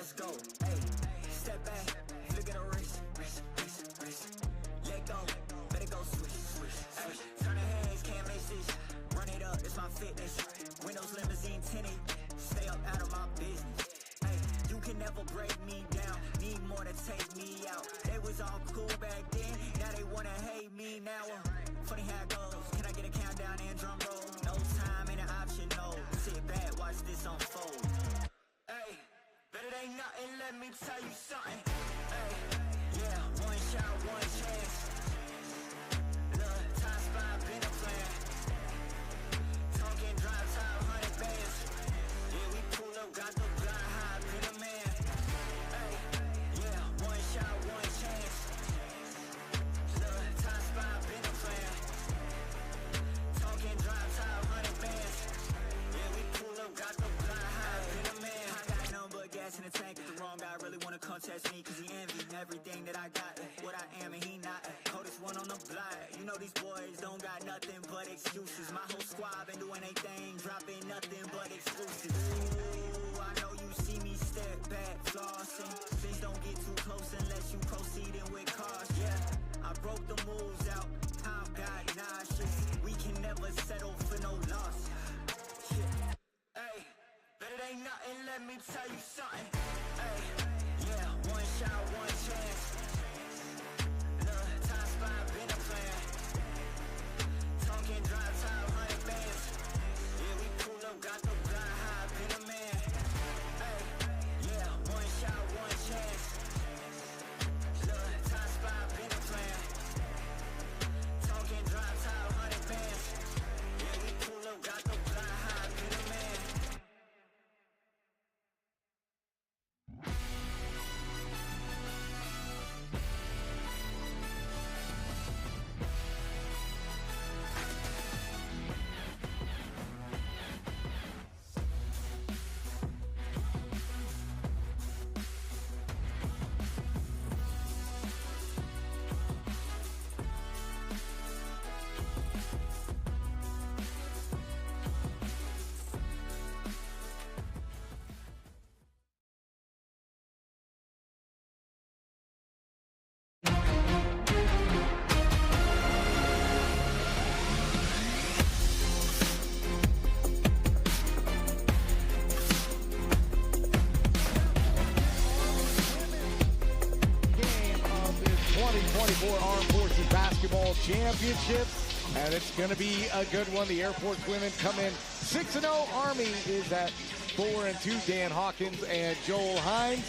let's go. Hey, step back, look at the wrist. Let go, let it go, switch. Hey, turn the heads, can't miss this. Run it up, it's my fitness. Windows limousine tinted, stay up out of my business. Hey, you can never break me down, need more to take me out. They was all cool back then, now they wanna hate me now. Funny how it goes, can I get a countdown and drum roll? No time ain't an option, no. Sit back, watch this unfold. Hey, but it ain't nothing, let me tell you something. Hey, yeah, one shot, one chance. Look, time spot, been a plan. Talking drive time, 100 bands. Yeah, we pull up, got the blind high, been a man. Hey, yeah, one shot, one chance. Look, time spot, been a plan. Talking drive time, 100 bands. Yeah, we pull up, got the blind high, been a man. I got nothing but gas in the tank. If the wrong guy really wanna contest me, cause he envy everything that I got. What I am and he not. Coldest one on the block. You know these boys don't got nothing but excuses. My whole squad been doing their thing, dropping nothing but exclusives. Ooh, I know you see me step back, flossing. Things don't get too close unless you proceeding with caution. Yeah, I broke the moves out, time got nauseous. We can never settle for no loss. Yeah. Hey, but it ain't nothing, let me tell you something. Hey, yeah, one shot, one chance. Look, time spot, been a plan. Talking drive time, 100 bands. Yeah, we pull up, got the blind high, been a man. Hey, yeah, one shot, one chance. Look, time spot, been a plan. Talking drive time, 100 bands. Yeah, we pull up, got the blind high, been a man. Armed Forces Basketball Championship, and it's going to be a good one. The Air Force women come in 6-0. Army is at 4-2. Dan Hawkins and Joel Hines.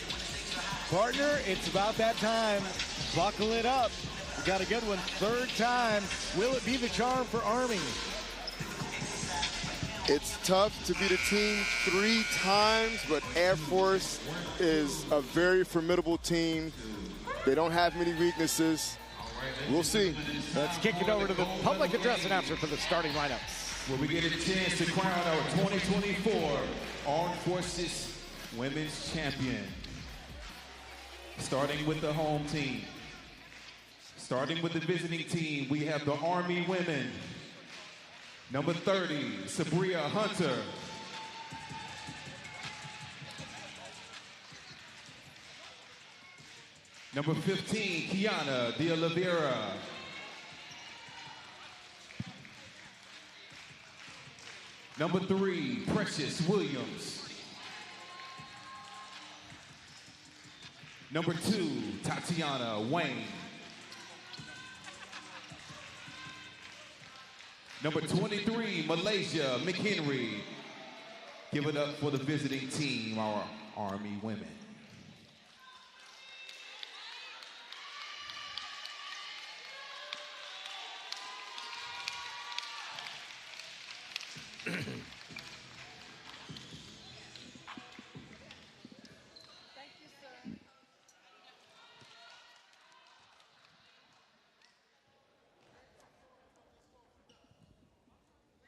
Partner, it's about that time. Buckle it up. We got a good one. Third time. Will it be the charm for Army? It's tough to beat a team 3 times, but Air Force is a very formidable team. They don't have many weaknesses. We'll see. Let's kick it over to the public address announcer for the starting lineups. Where we get a chance to crown our 2024 Armed Forces Women's Champion. Starting with the home team. Starting with the visiting team, we have the Army women. Number 30, Sabria Hunter. Number 15, Kiana De Oliveira. Number 3, Precious Williams. Number 2, Tatiana Wayne. Number 23, Malaysia McHenry. Give it up for the visiting team, our Army women.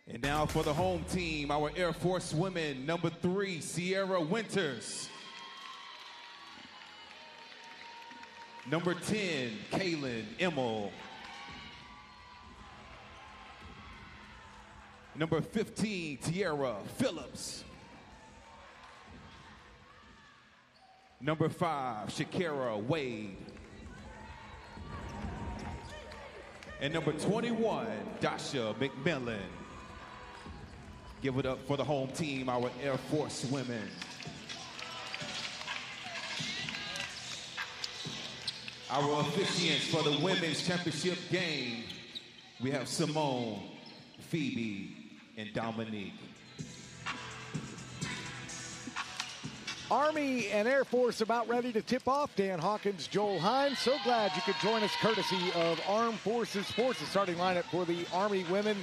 And now for the home team, our Air Force women, number 3, Sierra Winters. Number 10, Kaylin Emmel. Number 15, Tierra Phillips. Number 5, Shakira Wade. And number 21, Dasha McMillan. Give it up for the home team, our Air Force women. Our officiants for the women's championship game, we have Simone, Phoebe, and Dominique. Army and Air Force about ready to tip off. Dan Hawkins, Joel Hines. So glad you could join us courtesy of Armed Forces Sports. The starting lineup for the Army women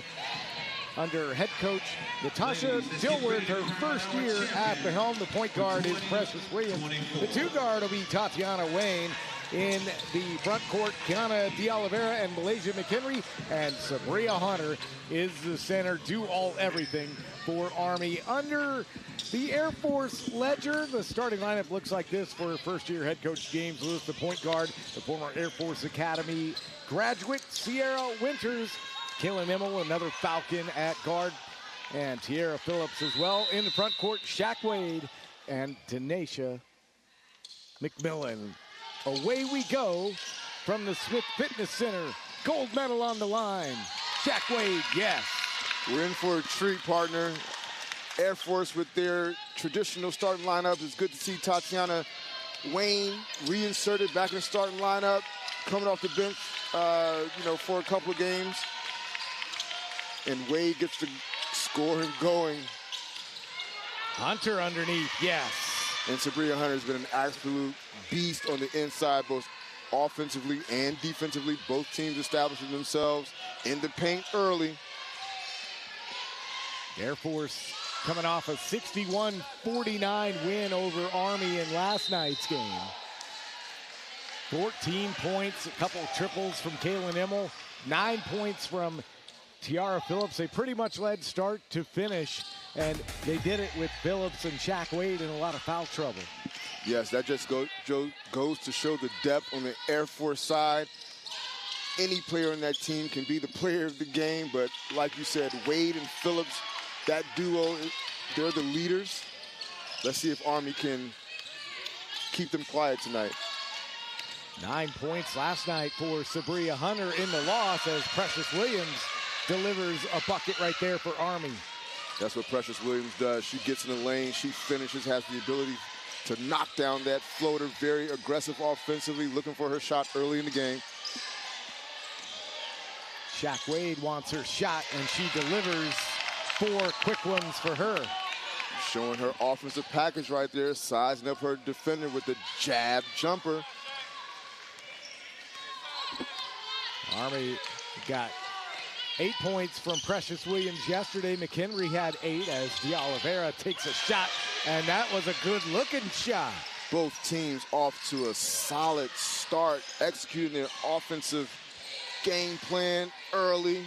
under head coach Natasha Dilworth, her first year at the helm. The point guard is Precious Williams. The two guard will be Tatiana Wayne. In the front court, Kiana De Oliveira and Malaysia McHenry, and Sabria Hunter is the center. Do all everything for Army. Under the Air Force ledger, the starting lineup looks like this for first-year head coach James Lewis, the point guard, the former Air Force Academy graduate Sierra Winters, Kaylin Emmel, another Falcon at guard, and Tierra Phillips as well. In the front court, Shaq Wade and Tanisha McMillan. Away we go from the Smith Fitness Center. Gold medal on the line. Shaq Wade, yes. We're in for a treat, partner. Air Force with their traditional starting lineup. It's good to see Tatiana Wayne reinserted back in the starting lineup, coming off the bench, for a couple of games. And Wade gets the scoring going. Hunter underneath, yes. And Sabria Hunter has been an absolute beast on the inside, both offensively and defensively. Both teams establishing themselves in the paint early. Air Force coming off a 61-49 win over Army in last night's game. 14 points, a couple of triples from Kaylin Emmel, 9 points from Tiara Phillips. They pretty much led start to finish, and they did it with Phillips and Shaq Wade in a lot of foul trouble. Yes, that just goes to show the depth on the Air Force side. Any player on that team can be the player of the game, but like you said, Wade and Phillips, that duo, they're the leaders. Let's see if Army can keep them quiet tonight. 9 points last night for Sabria Hunter in the loss as Precious Williams delivers a bucket right there for Army. That's what Precious Williams does. She gets in the lane, she finishes, has the ability to knock down that floater. Very aggressive offensively, looking for her shot early in the game. Shaq Wade wants her shot, and she delivers 4 quick ones for her. Showing her offensive package right there, sizing up her defender with the jab jumper. Army got 8 points from Precious Williams yesterday. McHenry had 8 as De Oliveira takes a shot, and that was a good-looking shot. Both teams off to a solid start, executing their offensive game plan early.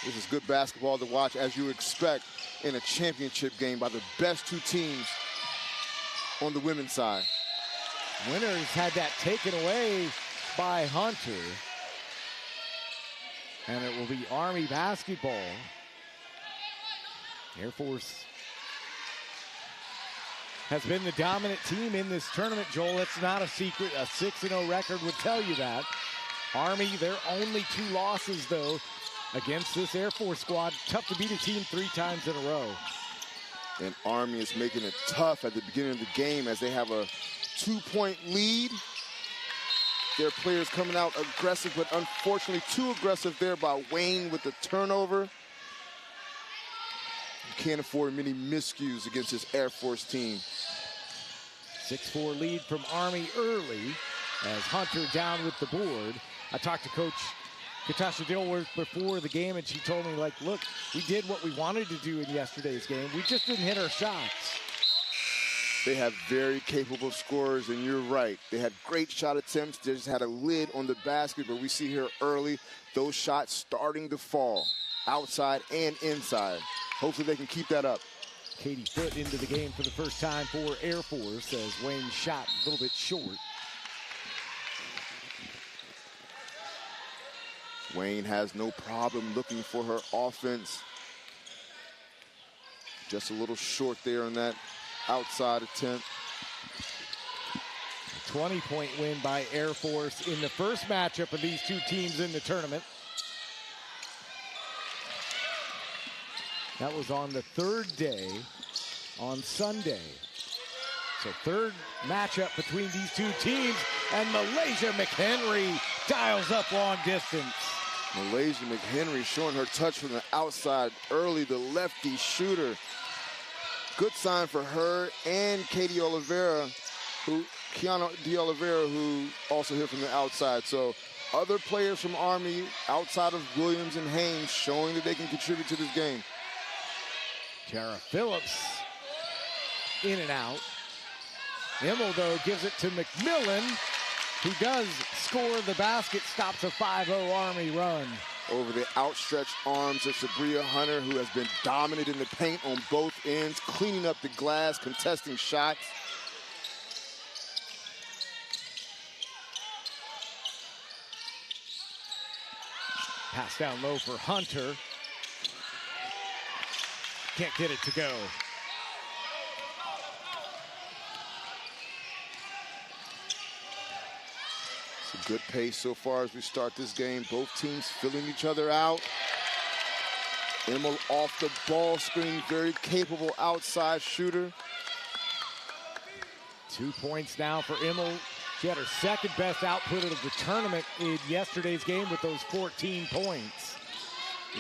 This is good basketball to watch, as you expect in a championship game by the best two teams on the women's side. Winters had that taken away by Hunter. And it will be Army basketball. Air Force has been the dominant team in this tournament, Joel. It's not a secret. A 6-0 record would tell you that. Army, their only 2 losses, though, against this Air Force squad. Tough to beat a team 3 times in a row. And Army is making it tough at the beginning of the game as they have a 2-point lead. Their players coming out aggressive, but unfortunately too aggressive there by Wayne with the turnover. You can't afford many miscues against this Air Force team. 6-4 lead from Army early as Hunter down with the board. I talked to Coach Natasha Dilworth before the game, and she told me, like, look, we did what we wanted to do in yesterday's game. We just didn't hit our shots. They have very capable scorers, and you're right. They had great shot attempts. They just had a lid on the basket, but we see here early those shots starting to fall, outside and inside. Hopefully they can keep that up. Katie Foote into the game for the first time for Air Force as Wayne shot a little bit short. Wayne has no problem looking for her offense. Just a little short there on that outside attempt. 20-point win by Air Force in the first matchup of these two teams in the tournament. That was on the third day, on Sunday. So third matchup between these two teams, and Malaysia McHenry dials up long distance. Malaysia McHenry showing her touch from the outside early, the lefty shooter. Good sign for her and Kiana De Oliveira, who also hit from the outside. So other players from Army outside of Williams and Haynes showing that they can contribute to this game. Tara Phillips in and out. Immel, though, gives it to McMillan, who does score the basket, stops a 5-0 Army run. Over the outstretched arms of Sabria Hunter, who has been dominant in the paint on both ends, cleaning up the glass, contesting shots. Pass down low for Hunter. Can't get it to go. It's a good pace so far as we start this game. Both teams filling each other out. Immel off the ball screen, very capable outside shooter. 2 points now for Immel. She had her second best output of the tournament in yesterday's game with those 14 points.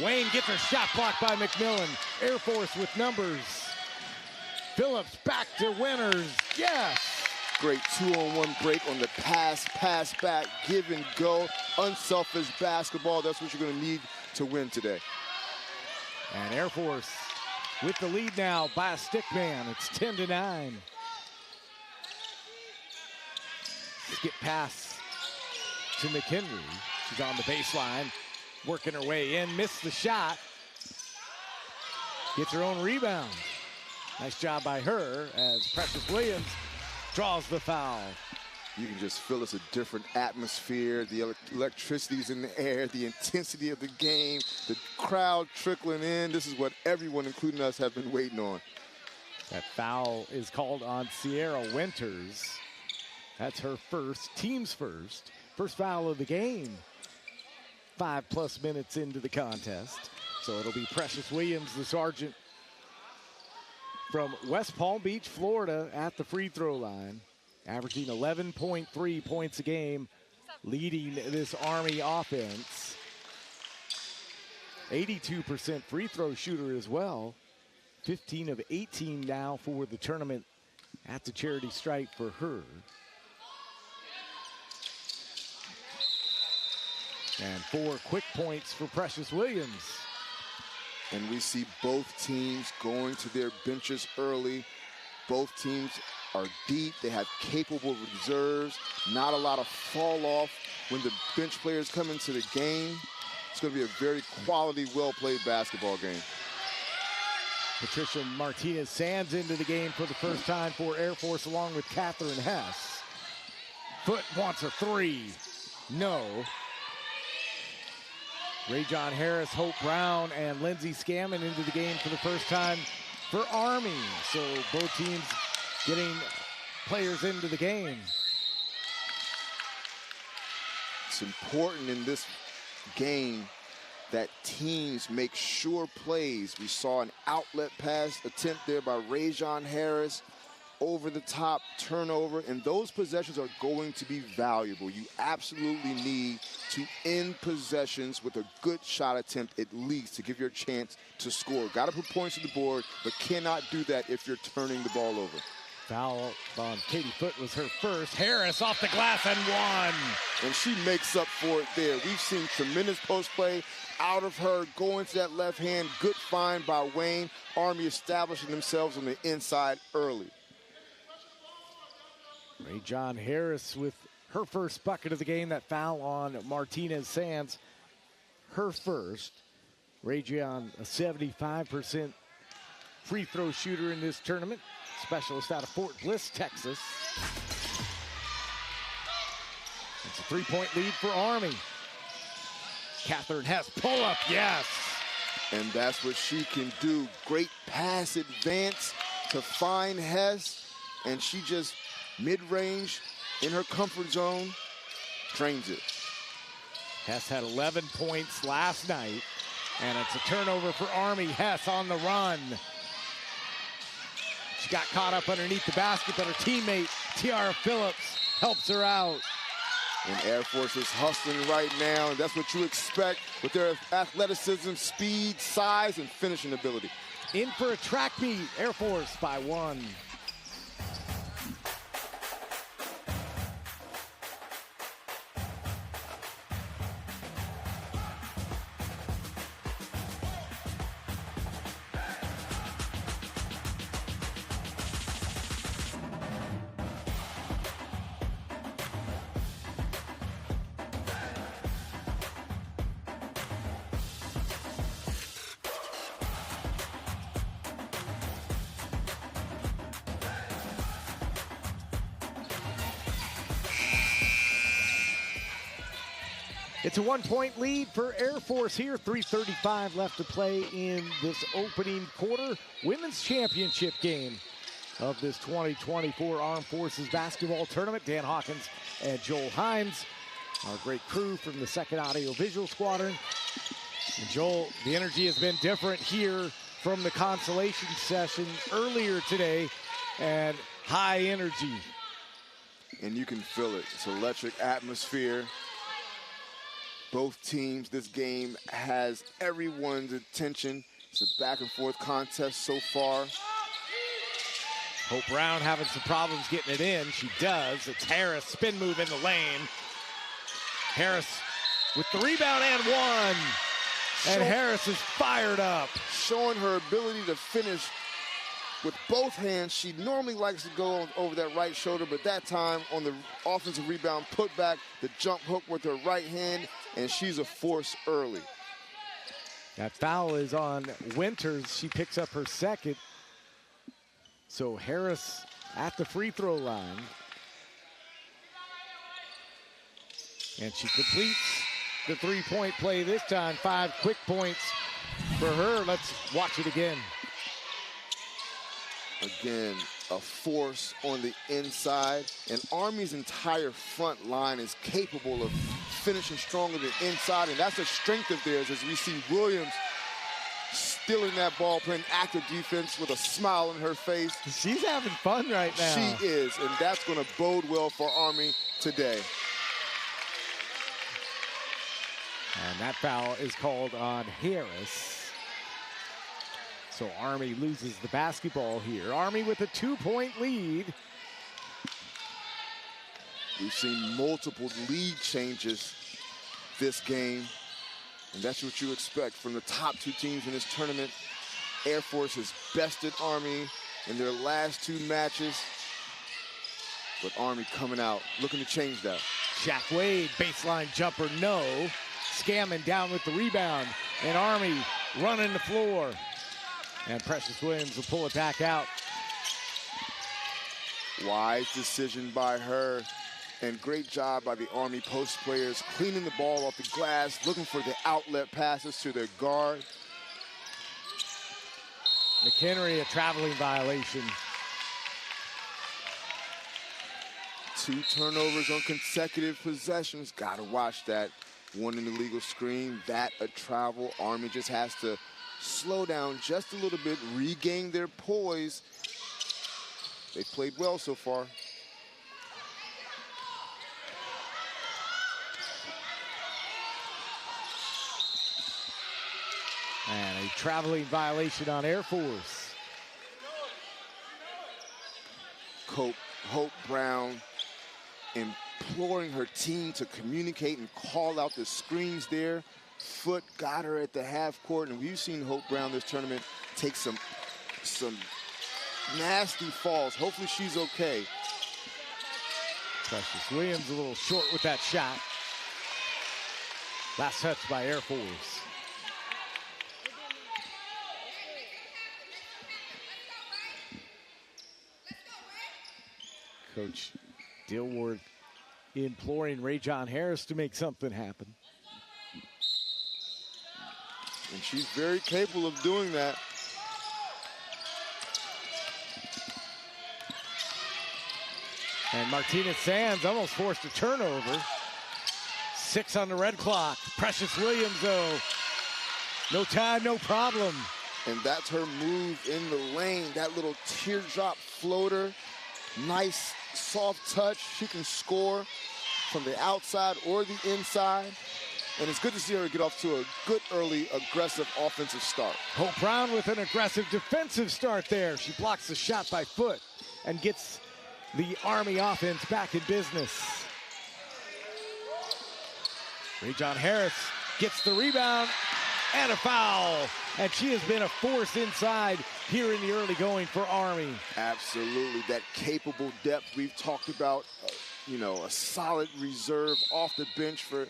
Wayne gets her shot blocked by McMillan. Air Force with numbers. Phillips back to Winters. Yes! Great 2-on-1 break on the pass back, give and go. Unselfish basketball. That's what you're going to need to win today. And Air Force with the lead now by a stick man. It's 10-9. Skip pass to McHenry. She's on the baseline, working her way in, missed the shot. Gets her own rebound. Nice job by her as Precious Williams draws the foul. You can just feel it's a different atmosphere. The electricity's in the air, the intensity of the game, the crowd trickling in. This is what everyone, including us, have been waiting on. That foul is called on Sierra Winters. That's her team's first foul of the game. 5+ minutes into the contest. So it'll be Precious Williams, the sergeant from West Palm Beach, Florida, at the free throw line, averaging 11.3 points a game, leading this Army offense. 82% free throw shooter as well. 15 of 18 now for the tournament at the charity stripe for her. And 4 quick points for Precious Williams. And we see both teams going to their benches early. Both teams are deep. They have capable reserves. Not a lot of fall off when the bench players come into the game. It's going to be a very quality, well-played basketball game. Patricia Martinez-Sands into the game for the first time for Air Force, along with Catherine Hess. Foot wants a 3. No. Ray-John Harris, Hope Brown, and Lindsey Scammon into the game for the first time for Army. So both teams getting players into the game. It's important in this game that teams make sure plays. We saw an outlet pass attempt there by Ray-John Harris. Over the top turnover, and those possessions are going to be valuable. You absolutely need to end possessions with a good shot attempt at least to give you a chance to score. Got to put points to the board, but cannot do that if you're turning the ball over. Foul on Katie Foote was her first. Harris off the glass and 1. And she makes up for it there. We've seen tremendous post play out of her, going to that left hand. Good find by Wayne. Army establishing themselves on the inside early. Ray-John Harris with her first bucket of the game. That foul on Martinez-Sands, her first. Ray-John, a 75% free throw shooter in this tournament. Specialist out of Fort Bliss, Texas. It's a 3-point lead for Army. Catherine Hess, pull up, yes. And that's what she can do. Great pass advance to find Hess, and she just mid-range in her comfort zone, drains it. Hess had 11 points last night, and it's a turnover for Army. Hess on the run. She got caught up underneath the basket, but her teammate, Tiara Phillips, helps her out. And Air Force is hustling right now, and that's what you expect with their athleticism, speed, size, and finishing ability. In for a track meet, Air Force by 1. It's a 1-point lead for Air Force here. 3:35 left to play in this opening quarter. Women's championship game of this 2024 Armed Forces basketball tournament. Dan Hawkins and Joel Hines, our great crew from the 2nd Audio Visual Squadron. And Joel, the energy has been different here from the consolation session earlier today, and high energy. And you can feel it. It's electric atmosphere. Both teams, this game has everyone's attention. It's a back and forth contest so far. Hope Brown having some problems getting it in. She does. It's Harris, spin move in the lane. Harris with the rebound and one. And Harris is fired up. Showing her ability to finish with both hands. She normally likes to go over that right shoulder, but that time on the offensive rebound, put back the jump hook with her right hand, and she's a force early. That foul is on Winters. She picks up her second. So Harris at the free throw line. And she completes the three-point play this time. 5 quick points for her. Let's watch it again. Again, a force on the inside. And Army's entire front line is capable of finishing stronger than inside, and that's a strength of theirs as we see Williams stealing that ball, playing active defense with a smile on her face. She's having fun right now. She is, and that's going to bode well for Army today. And that foul is called on Harris. So Army loses the basketball here. Army with a 2-point lead. We've seen multiple lead changes this game, and that's what you expect from the top 2 teams in this tournament. Air Force has bested Army in their last 2 matches, but Army coming out looking to change that. Shaq Wade, baseline jumper, no. Scammon down with the rebound, and Army running the floor. And Precious Williams will pull it back out. Wise decision by her, and great job by the Army post players, cleaning the ball off the glass, looking for the outlet passes to their guard. McHenry, a traveling violation. 2 turnovers on consecutive possessions. Gotta watch that. 1 in the illegal screen, that a travel. Army just has to slow down just a little bit, regain their poise. They've played well so far. And a traveling violation on Air Force. Hope Brown imploring her team to communicate and call out the screens there. Foot got her at the half court, and we've seen Hope Brown this tournament take some nasty falls. Hopefully she's okay. Precious Williams a little short with that shot. Last touch by Air Force. Coach Dilworth imploring Ray John Harris to make something happen. And she's very capable of doing that. And Martinez Sands almost forced a turnover. 6 on the red clock. Precious Williams, though, no time, no problem. And that's her move in the lane, that little teardrop floater. Nice, soft touch. She can score from the outside or the inside. And it's good to see her get off to a good early, aggressive offensive start. Hope Brown with an aggressive defensive start there. She blocks the shot by foot and gets the Army offense back in business. Rajon Harris gets the rebound and a foul. And she has been a force inside here in the early going for Army. Absolutely, that capable depth we've talked about. You know, a solid reserve off the bench for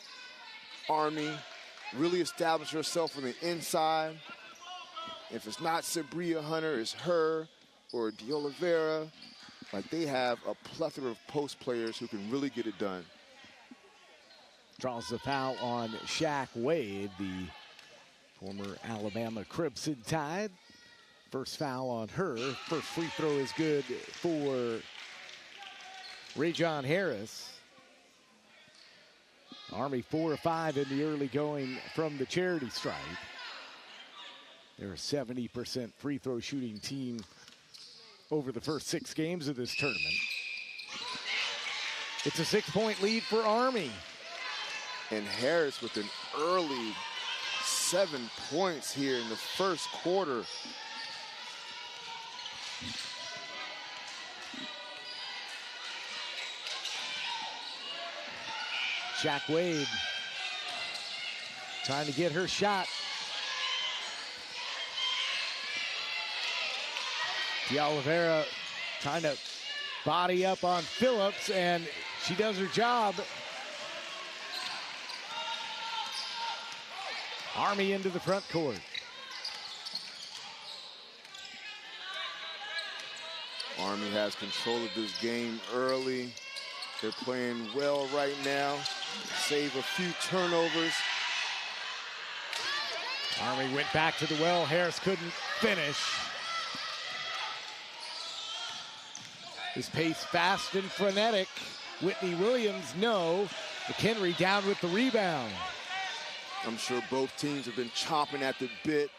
Army. Really established herself on the inside. If it's not Sabria Hunter, it's her or De Oliveira. Like, they have a plethora of post players who can really get it done. Draws the foul on Shaq Wade, the former Alabama Crimson Tide. First foul on her. First free throw is good for Rajon Harris. Army 4 of 5 in the early going from the charity stripe. They're a 70% free throw shooting team over the first 6 games of this tournament. It's a 6-point lead for Army. And Harris with an early 7 points here in the first quarter. Shaq Wade trying to get her shot. De Oliveira trying to body up on Phillips, and she does her job. Army into the front court. Army has control of this game early. They're playing well right now. Save a few turnovers. Army went back to the well. Harris couldn't finish. This pace fast and frenetic. Whitney Williams, no. McHenry down with the rebound. I'm sure both teams have been chomping at the bit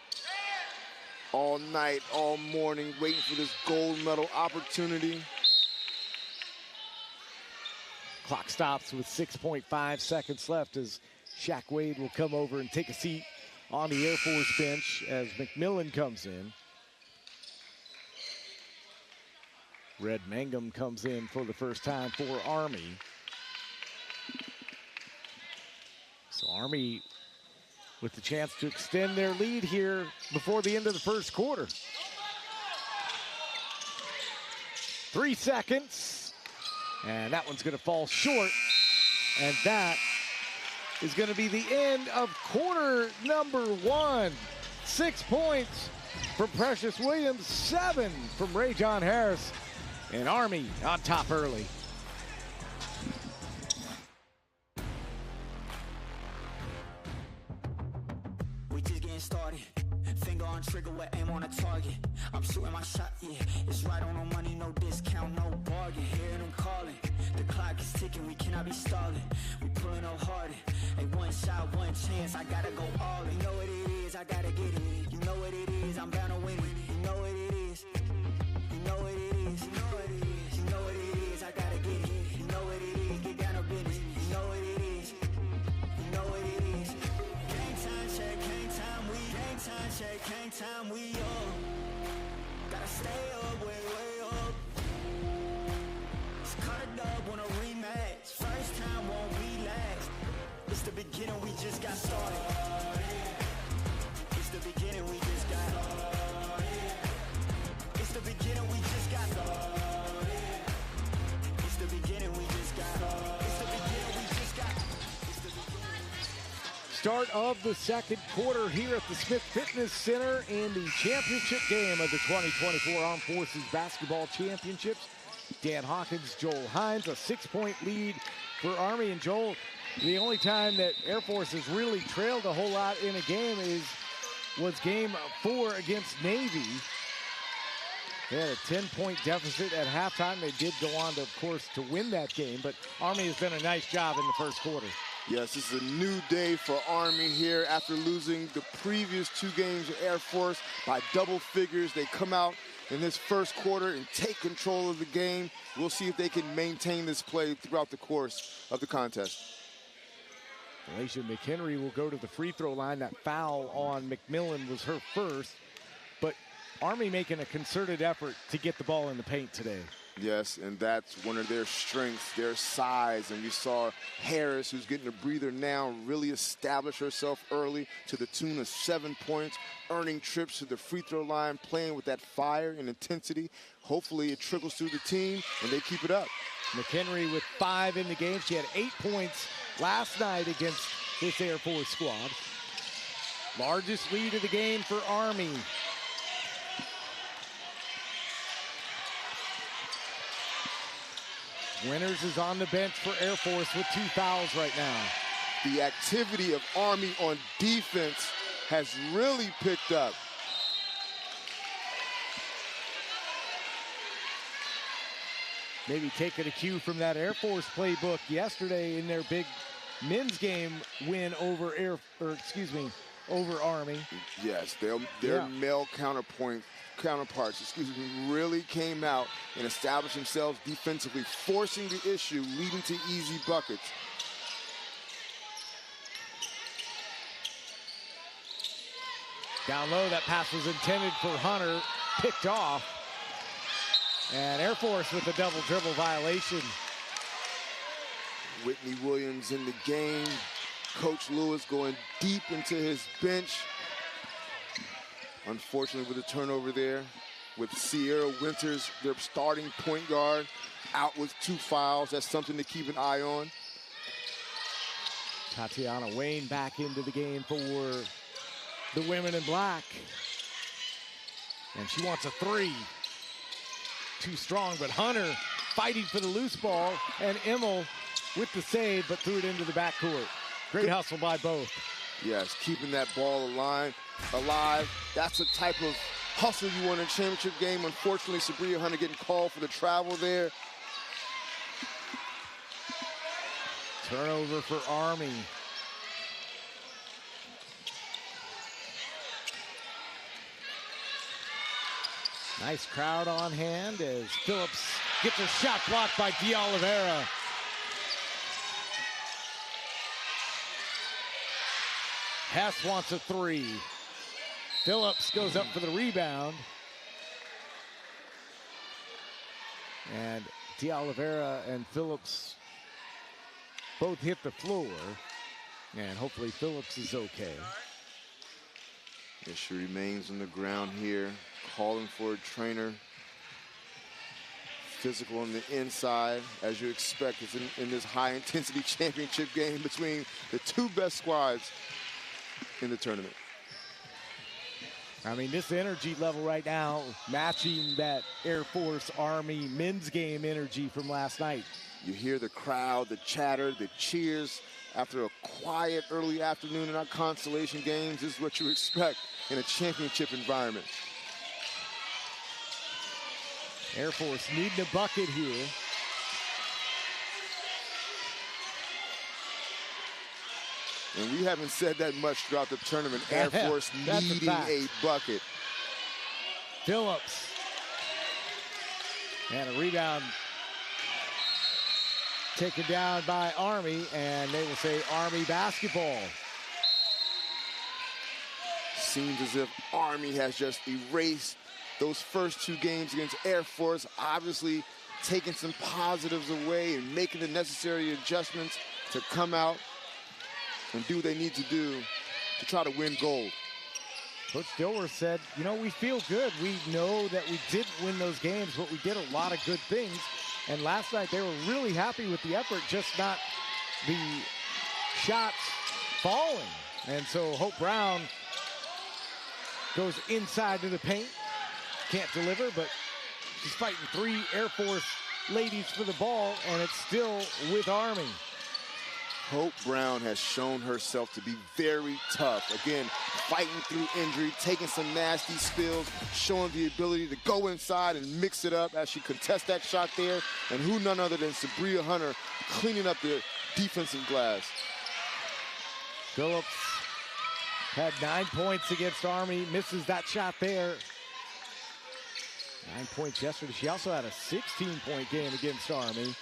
all night, all morning, waiting for this gold medal opportunity. Clock stops with 6.5 seconds left as Shaq Wade will come over and take a seat on the Air Force bench as McMillan comes in. Red Mangum comes in for the first time for Army. So Army with the chance to extend their lead here before the end of the first quarter. 3 seconds, and that one's gonna fall short, and that is gonna be the end of quarter number 1. 6 points from Precious Williams, 7 from Rajon Harris, and Army on top early. Started. Finger on trigger with aim on a target. I'm shooting my shot, yeah. It's right on no money, no discount, no bargain. Hearing them calling. The clock is ticking, we cannot be stalling. We pulling up harder. Hey, one shot, one chance, I gotta go all in. You know what it is, I gotta get it. You know what it is, I'm bound to win it. You know what it is. You know what it is. You know what it is. You know what it is, I gotta get it. You know what it is, get down to business. You know what it is. You know what it is. Hang time, check, hang time, we hang time, check, hang time, we up. Gotta stay up, way up. It's cut it up, want a rematch. First time won't be last. It's the beginning, we just got started. It's the beginning, we just got started. It's the beginning, we just got started. It's the beginning, we just got started. It's the beginning, we just got Start of the second quarter here at the Smith Fitness Center in the championship game of the 2024 Armed Forces Basketball Championships. Dan Hawkins, Joel Hines, a 6-point lead for Army. And Joel, the only time that Air Force has really trailed a whole lot in a game was game 4 against Navy. They had a 10-point deficit at halftime. They did go on to, of course, to win that game, but Army has done a nice job in the first quarter. Yes, this is a new day for Army here after losing the previous 2 games of Air Force by double figures. They come out in this first quarter and take control of the game. We'll see if they can maintain this play throughout the course of the contest. Malaysia McHenry will go to the free throw line. That foul on McMillan was her first, but Army making a concerted effort to get the ball in the paint today. Yes, and that's one of their strengths, their size. And you saw Harris, who's getting a breather now, really establish herself early to the tune of 7 points, earning trips to the free throw line, playing with that fire and intensity. Hopefully it trickles through the team and they keep it up. McHenry with 5 in the game. She had 8 points last night against this Air Force squad. Largest lead of the game for Army. Winters is on the bench for Air Force with 2 fouls right now. The activity of Army on defense has really picked up. Maybe taking a cue from that Air Force playbook yesterday in their big men's game win over over Army. Yes, their male counterparts, really came out and established themselves defensively, forcing the issue, leading to easy buckets. Down low, that pass was intended for Hunter, picked off. And Air Force with a double dribble violation. Whitney Williams in the game. Coach Lewis going deep into his bench. Unfortunately, with a turnover there, with Sierra Winters, their starting point guard, out with 2 fouls. That's something to keep an eye on. Tatiana Wayne back into the game for the women in black. And she wants a 3. Too strong, but Hunter fighting for the loose ball, and Immel with the save, but threw it into the backcourt. Great hustle by both. Yes, keeping that ball alive. That's the type of hustle you want in a championship game. Unfortunately, Sabria Hunter getting called for the travel there. Turnover for Army. Nice crowd on hand as Phillips gets a shot blocked by D'Oliveira. Hess wants a 3. Phillips goes up for the rebound. And D'Oliveira and Phillips both hit the floor. And hopefully Phillips is okay. Yes, she remains on the ground here, calling for a trainer. Physical on the inside, as you expect. It's in this high-intensity championship game between the 2 best squads in the tournament. I mean, this energy level right now, matching that Air Force Army men's game energy from last night. You hear the crowd, the chatter, the cheers. After a quiet early afternoon in our consolation games, this is what you expect in a championship environment. Air Force needing a bucket here. And we haven't said that much throughout the tournament. Air Force needing a bucket. Phillips. And a rebound taken down by Army, and they will say Army basketball. Seems as if Army has just erased those first 2 games against Air Force, obviously taking some positives away and making the necessary adjustments to come out and do what they need to do to try to win gold. Coach Dilworth said, you know, we feel good. We know that we didn't win those games, but we did a lot of good things. And last night they were really happy with the effort, just not the shots falling. And so Hope Brown goes inside to the paint. Can't deliver, but she's fighting 3 Air Force ladies for the ball, and it's still with Army. Hope Brown has shown herself to be very tough. Again, fighting through injury, taking some nasty spills, showing the ability to go inside and mix it up as she contests that shot there. And who none other than Sabria Hunter cleaning up the defensive glass. Phillips had 9 points against Army, misses that shot there. 9 points yesterday. She also had a 16-point game against Army.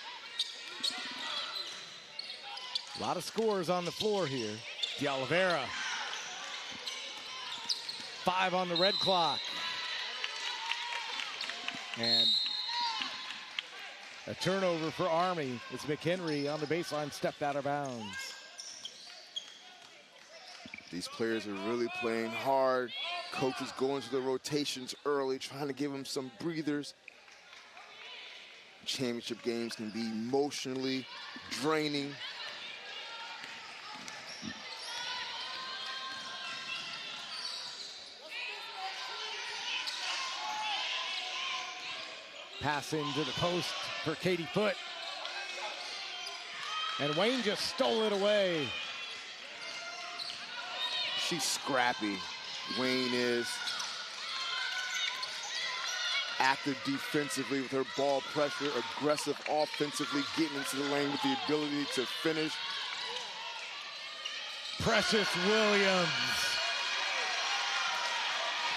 A lot of scores on the floor here. De Oliveira. 5 on the red clock. And a turnover for Army as McHenry on the baseline stepped out of bounds. These players are really playing hard. Coaches going to the rotations early, trying to give them some breathers. Championship games can be emotionally draining. Pass into the post for Katie Foote. And Wayne just stole it away. She's scrappy. Wayne is active defensively with her ball pressure, aggressive offensively, getting into the lane with the ability to finish. Precious Williams.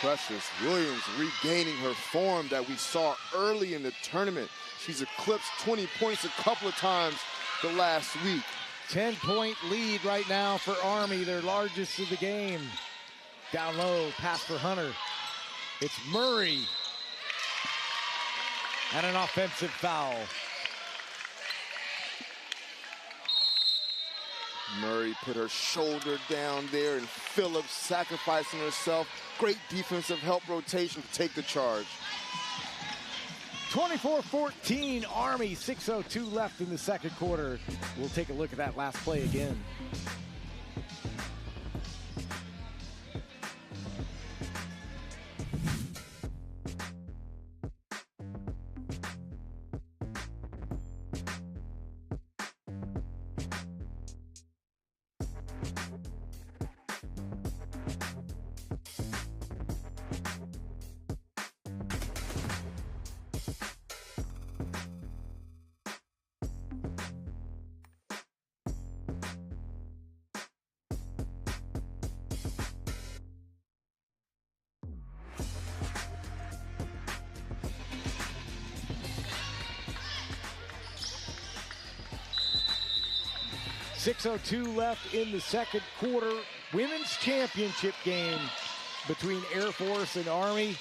Precious Williams regaining her form that we saw early in the tournament. She's eclipsed 20 points a couple of times the last week. 10-point lead right now for Army, their largest of the game. Down low, pass for Hunter. It's Murray. And an offensive foul. Murray put her shoulder down there, and Phillips sacrificing herself. Great defensive help rotation to take the charge. 24-14 Army, 6:02 left in the second quarter. We'll take a look at that last play again. .02 left in the second quarter. Women's championship game between Air Force and Army.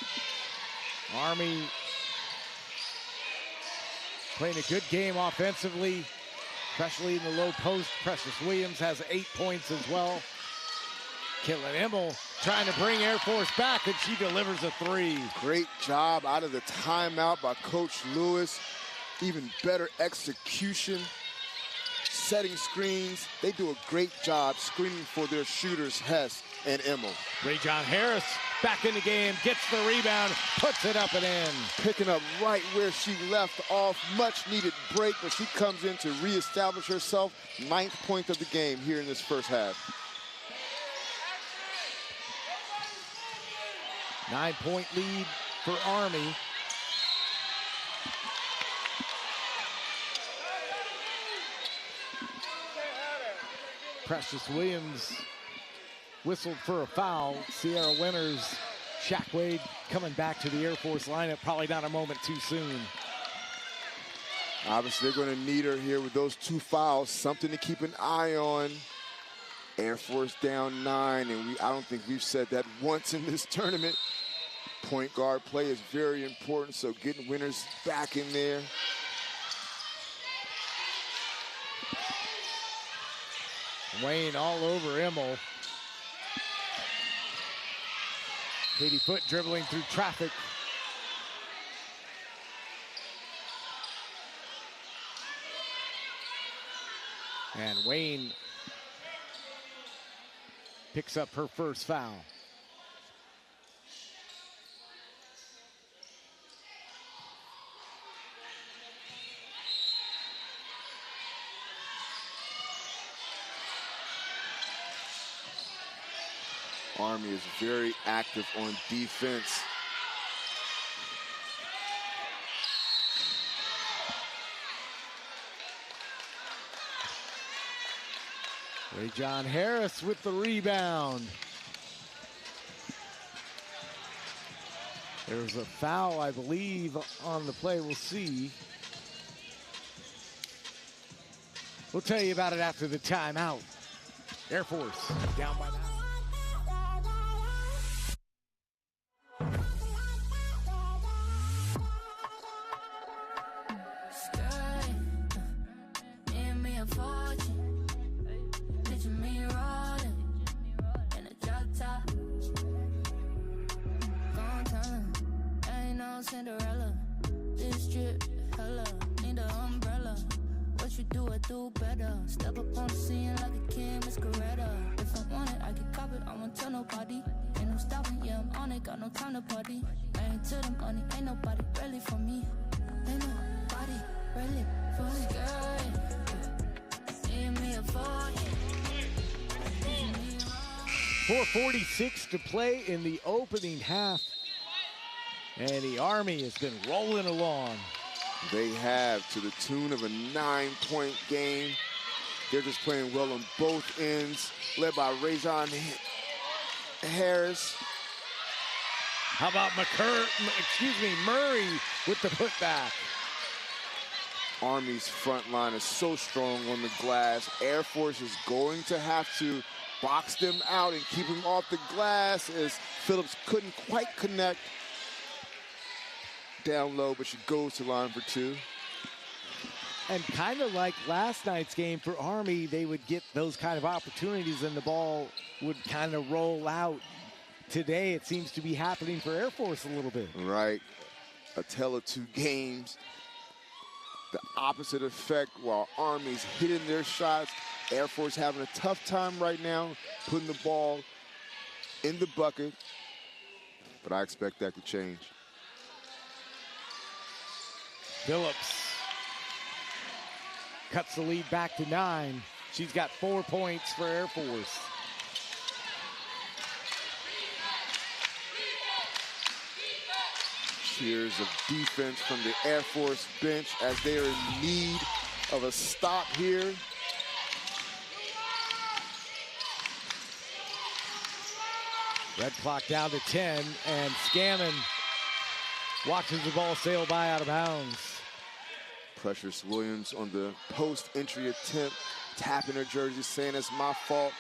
Army playing a good game offensively, especially in the low post. Precious Williams has 8 points as well. Caitlin Emmel trying to bring Air Force back, and she delivers a 3. Great job out of the timeout by Coach Lewis. Even better execution. Setting screens. They do a great job screening for their shooters, Hess and Emmel. Ray-John Harris back in the game, gets the rebound, puts it up and in. Picking up right where she left off. Much needed break, but she comes in to reestablish herself. 9th point of the game here in this first half. 9-point lead for Army. Precious Williams whistled for a foul. Sierra Winters, Shaq Wade coming back to the Air Force lineup. Probably not a moment too soon. Obviously, they're going to need her here with those 2 fouls. Something to keep an eye on. Air Force down 9, and I don't think we've said that once in this tournament. Point guard play is very important, so getting Winters back in there. Wayne all over Emmel. Katie Foote dribbling through traffic. And Wayne picks up her first foul. Army is very active on defense. Ray-John Harris with the rebound. There's a foul, I believe, on the play. We'll see. We'll tell you about it after the timeout. Air Force down by 9. Cinderella, this drip, hella, need an umbrella. What you do, I do better. Step up on the scene like a Kim Masquerada. If I want it, I can cop it, I won't tell nobody. Ain't no stopping, yeah, I'm on it, got no time to party. I ain't to the money, ain't nobody really for me. Ain't nobody really for me. Girl, give me a 40. 4:46 to play in the opening half. And the Army has been rolling along. They have, to the tune of a 9-point game. They're just playing well on both ends, led by Ray-John Harris. How about Murray with the putback? Army's front line is so strong on the glass. Air Force is going to have to box them out and keep them off the glass, as Phillips couldn't quite connect down low, but she goes to line for 2. And kind of like last night's game for Army, they would get those kind of opportunities and the ball would kind of roll out. Today, it seems to be happening for Air Force a little bit. Right. A tale of two games. The opposite effect. While Army's hitting their shots, Air Force having a tough time right now putting the ball in the bucket. But I expect that to change. Phillips cuts the lead back to 9. She's got 4 points for Air Force. Cheers of defense from the Air Force bench as they are in need of a stop here. Red clock down to 10, and Scammon watches the ball sail by out of bounds. Precious Williams on the post-entry attempt, tapping her jersey, saying it's my fault.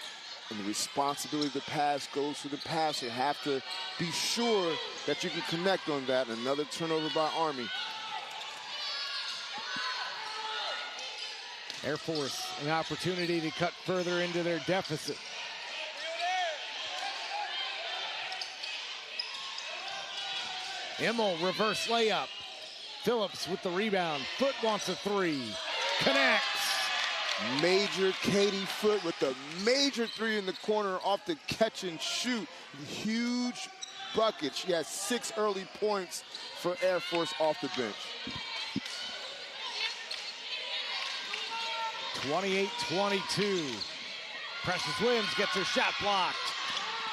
And the responsibility of the pass goes to the passer. Have to be sure that you can connect on that. Another turnover by Army. Air Force, an opportunity to cut further into their deficit. Immel, reverse layup. Phillips with the rebound. Foot wants a 3. Connects. Major Katie Foot with the major 3 in the corner off the catch and shoot. Huge bucket. She has 6 early points for Air Force off the bench. 28-22. Precious Williams gets her shot blocked.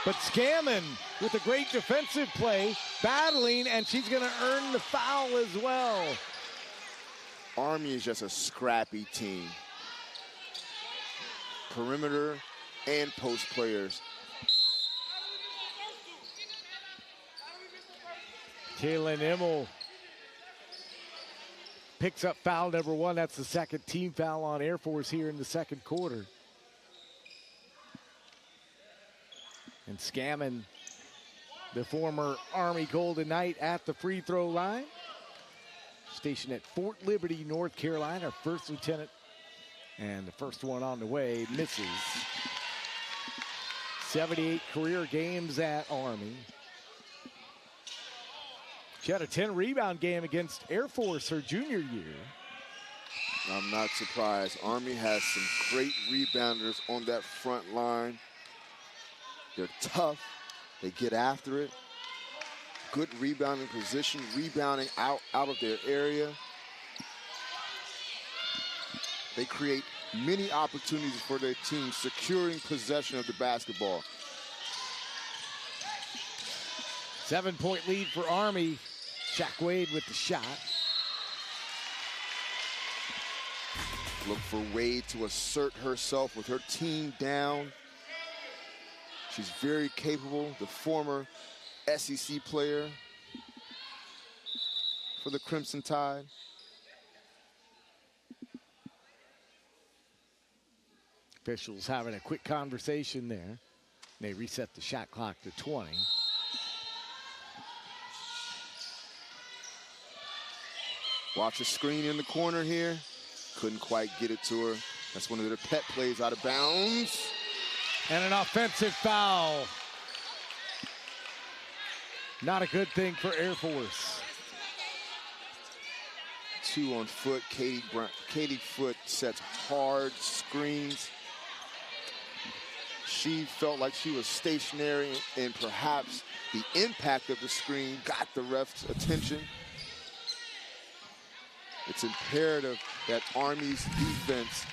But Scammon with a great defensive play, battling, and she's going to earn the foul as well. Army is just a scrappy team. Perimeter and post players. Kaylin Immel picks up foul number 1. That's the second team foul on Air Force here in the second quarter. And Scammon, the former Army Golden Knight, at the free throw line. Stationed at Fort Liberty, North Carolina, first lieutenant. And the first one on the way misses. 78 career games at Army. She had a 10-rebound game against Air Force her junior year. I'm not surprised. Army has some great rebounders on that front line. They're tough. They get after it. Good rebounding position, rebounding out of their area. They create many opportunities for their team, securing possession of the basketball. 7-point lead for Army. Shaq Wade with the shot. Look for Wade to assert herself with her team down. She's very capable, the former SEC player for the Crimson Tide. Officials having a quick conversation there. They reset the shot clock to 20. Watch a screen in the corner here. Couldn't quite get it to her. That's one of their pet plays out of bounds. And an offensive foul. Not a good thing for Air Force. 2 on Foot. Katie Foot sets hard screens. She felt like she was stationary, and perhaps the impact of the screen got the ref's attention. It's imperative that Army's defense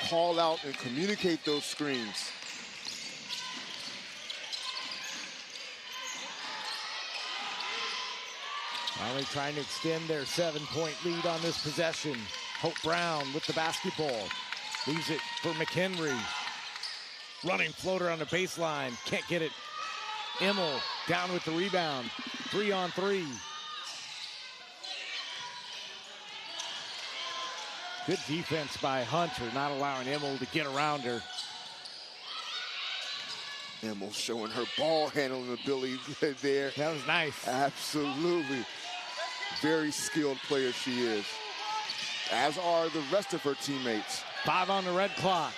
call out and communicate those screens. Army trying to extend their 7-point lead on this possession. Hope Brown with the basketball. Leaves it for McHenry. Running floater on the baseline. Can't get it. Immel down with the rebound. 3-on-3. Good defense by Hunter, not allowing Immel to get around her. Immel showing her ball handling ability there. That was nice. Absolutely. Very skilled player she is. As are the rest of her teammates. 5 on the red clock.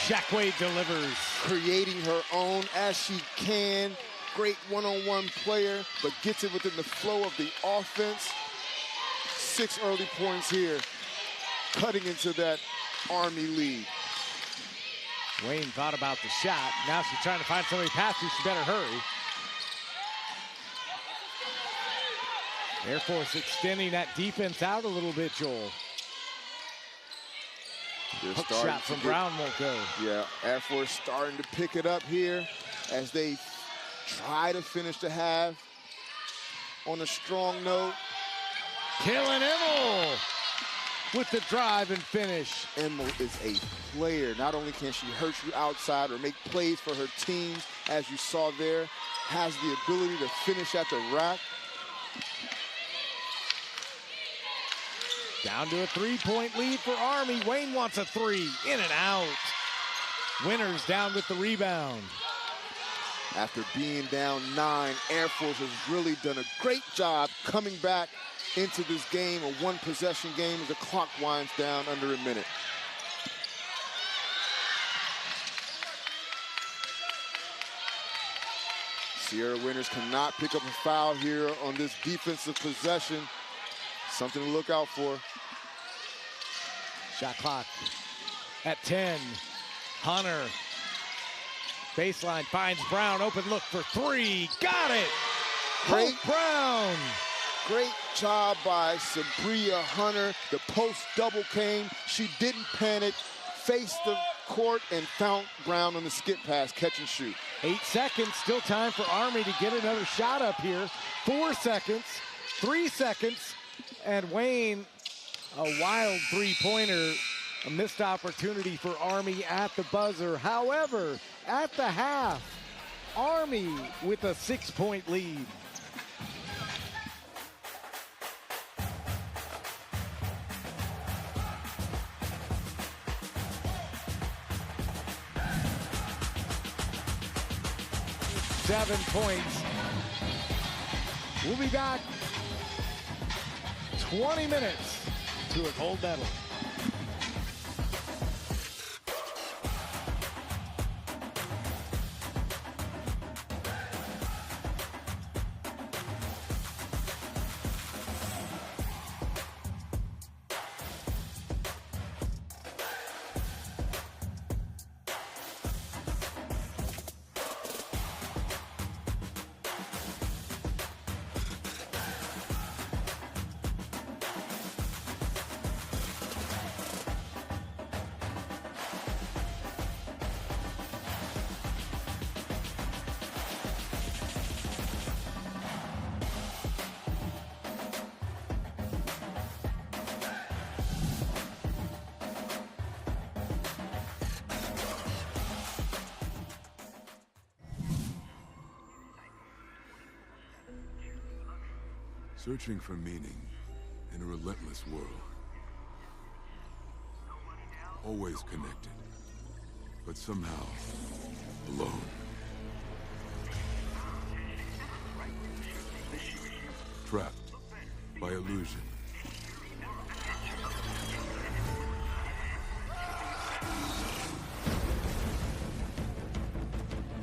Shaq Wade delivers. Creating her own as she can. Great one-on-one player, but gets it within the flow of the offense. 6 early points here, cutting into that Army lead. Wayne thought about the shot. Now she's trying to find somebody past her. She better hurry. Air Force extending that defense out a little bit, Joel. Hook shot from Brown won't go. Yeah, Air Force starting to pick it up here as they try to finish the half on a strong note. Kaylin Immel with the drive and finish. Immel is a player. Not only can she hurt you outside or make plays for her teams, as you saw there, has the ability to finish at the rack. Down to a 3-point lead for Army. Wayne wants a 3, in and out. Winters down with the rebound. After being down 9, Air Force has really done a great job coming back into this game, a one-possession game as the clock winds down under a minute. Sierra Winters cannot pick up a foul here on this defensive possession. Something to look out for. Shot clock at 10. Hunter. Baseline finds Brown. Open look for 3. Got it! Great Brown! Great job by Sabria Hunter. The post double came. She didn't panic. Faced the court and found Brown on the skip pass, catch and shoot. 8 seconds. Still time for Army to get another shot up here. 4 seconds. 3 seconds. And Wayne, a wild 3-pointer, a missed opportunity for Army at the buzzer. However, at the half, Army with a 6-point lead. Seven points. We'll be back 20 minutes to a gold medal. Searching for meaning in a relentless world. Always connected, but somehow alone. Trapped by illusion.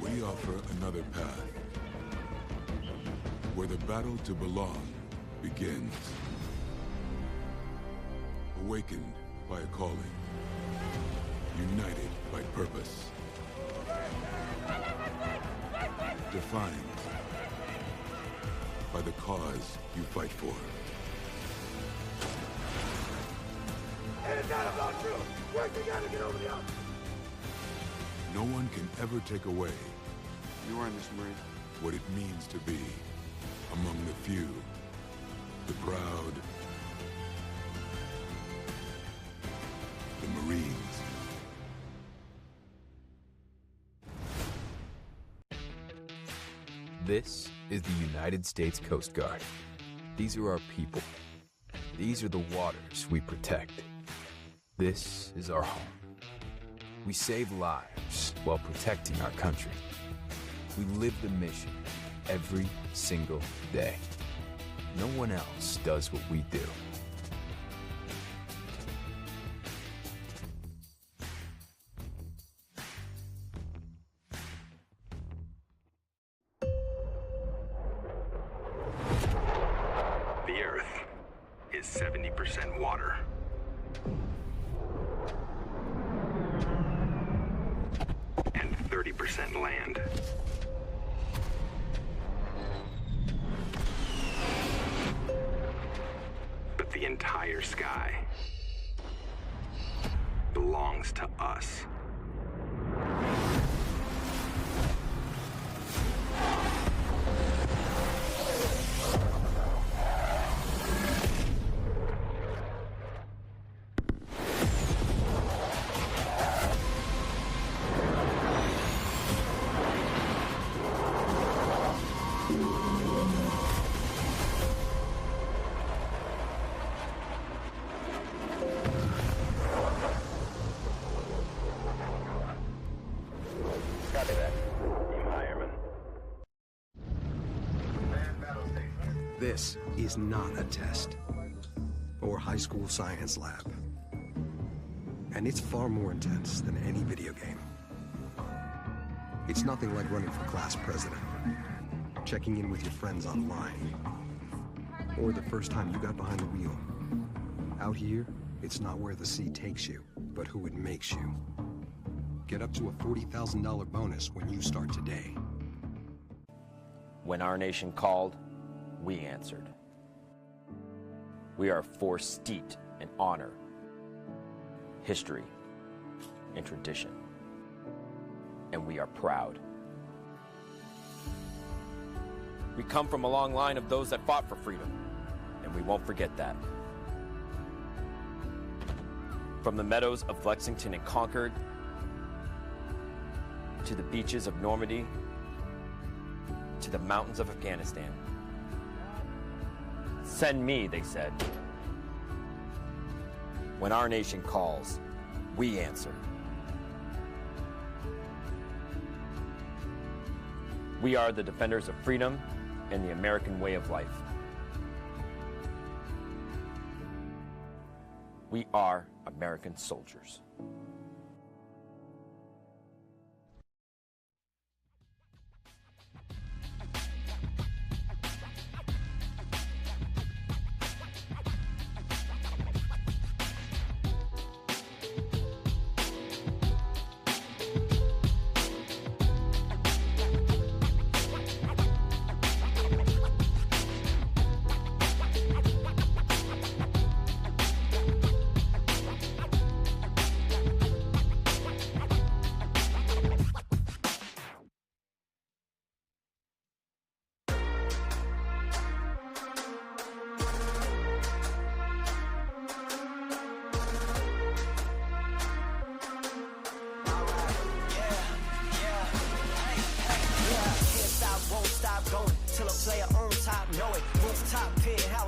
We offer another path, where the battle to belong begins. Awakened by a calling. United by purpose. Defined by the cause you fight for. It's not about you! Work together to get over the hump! No one can ever take away You are in this, Marine. what it means to be among the few, the proud, the Marines. This is the United States Coast Guard. These are our people. These are the waters we protect. This is our home. We save lives while protecting our country. We live the mission every single day. No one else does what we do. The Earth is 70% water. And 30% land. But the entire sky belongs to us. Copy that. Team Hireman. This is not a test or high school science lab. And it's far more intense than any video game. It's nothing like running for class president, checking in with your friends online, or the first time you got behind the wheel. Out here, it's not where the sea takes you, but who it makes you. Get up to a $40,000 bonus when you start today. When our nation called, we answered. We are a force steeped in honor, history, and tradition. And we are proud. We come from a long line of those that fought for freedom, and we won't forget that. From the meadows of Lexington and Concord, to the beaches of Normandy, to the mountains of Afghanistan. Send me, they said. When our nation calls, we answer. We are the defenders of freedom and the American way of life. We are American soldiers. Player on top, know it. Rooftop, penthouse.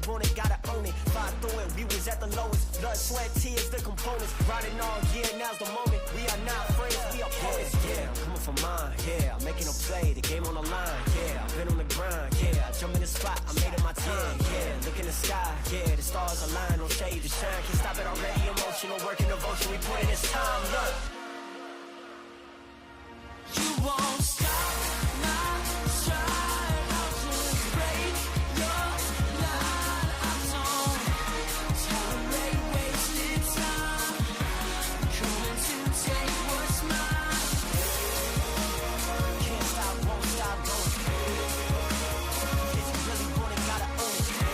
want it, gotta own it. Fought through it, we was at the lowest. Blood, sweat, tears, the components. Riding all year, now's the moment. We are not friends, we are opponents. Yeah, I'm coming for mine, yeah. I'm making a play, the game on the line, yeah. I've been on the grind, yeah. I jump in the spot, I made it my time, yeah. Look in the sky, yeah. The stars align, no shade to shine. Can't stop it already, emotional work and devotion. We put in this time, look. You won't stop my stride. I'll just break your line. I don't tolerate wasted time. Coming to take what's mine. Can't stop, won't stop, don't. If you really want it, gotta own it.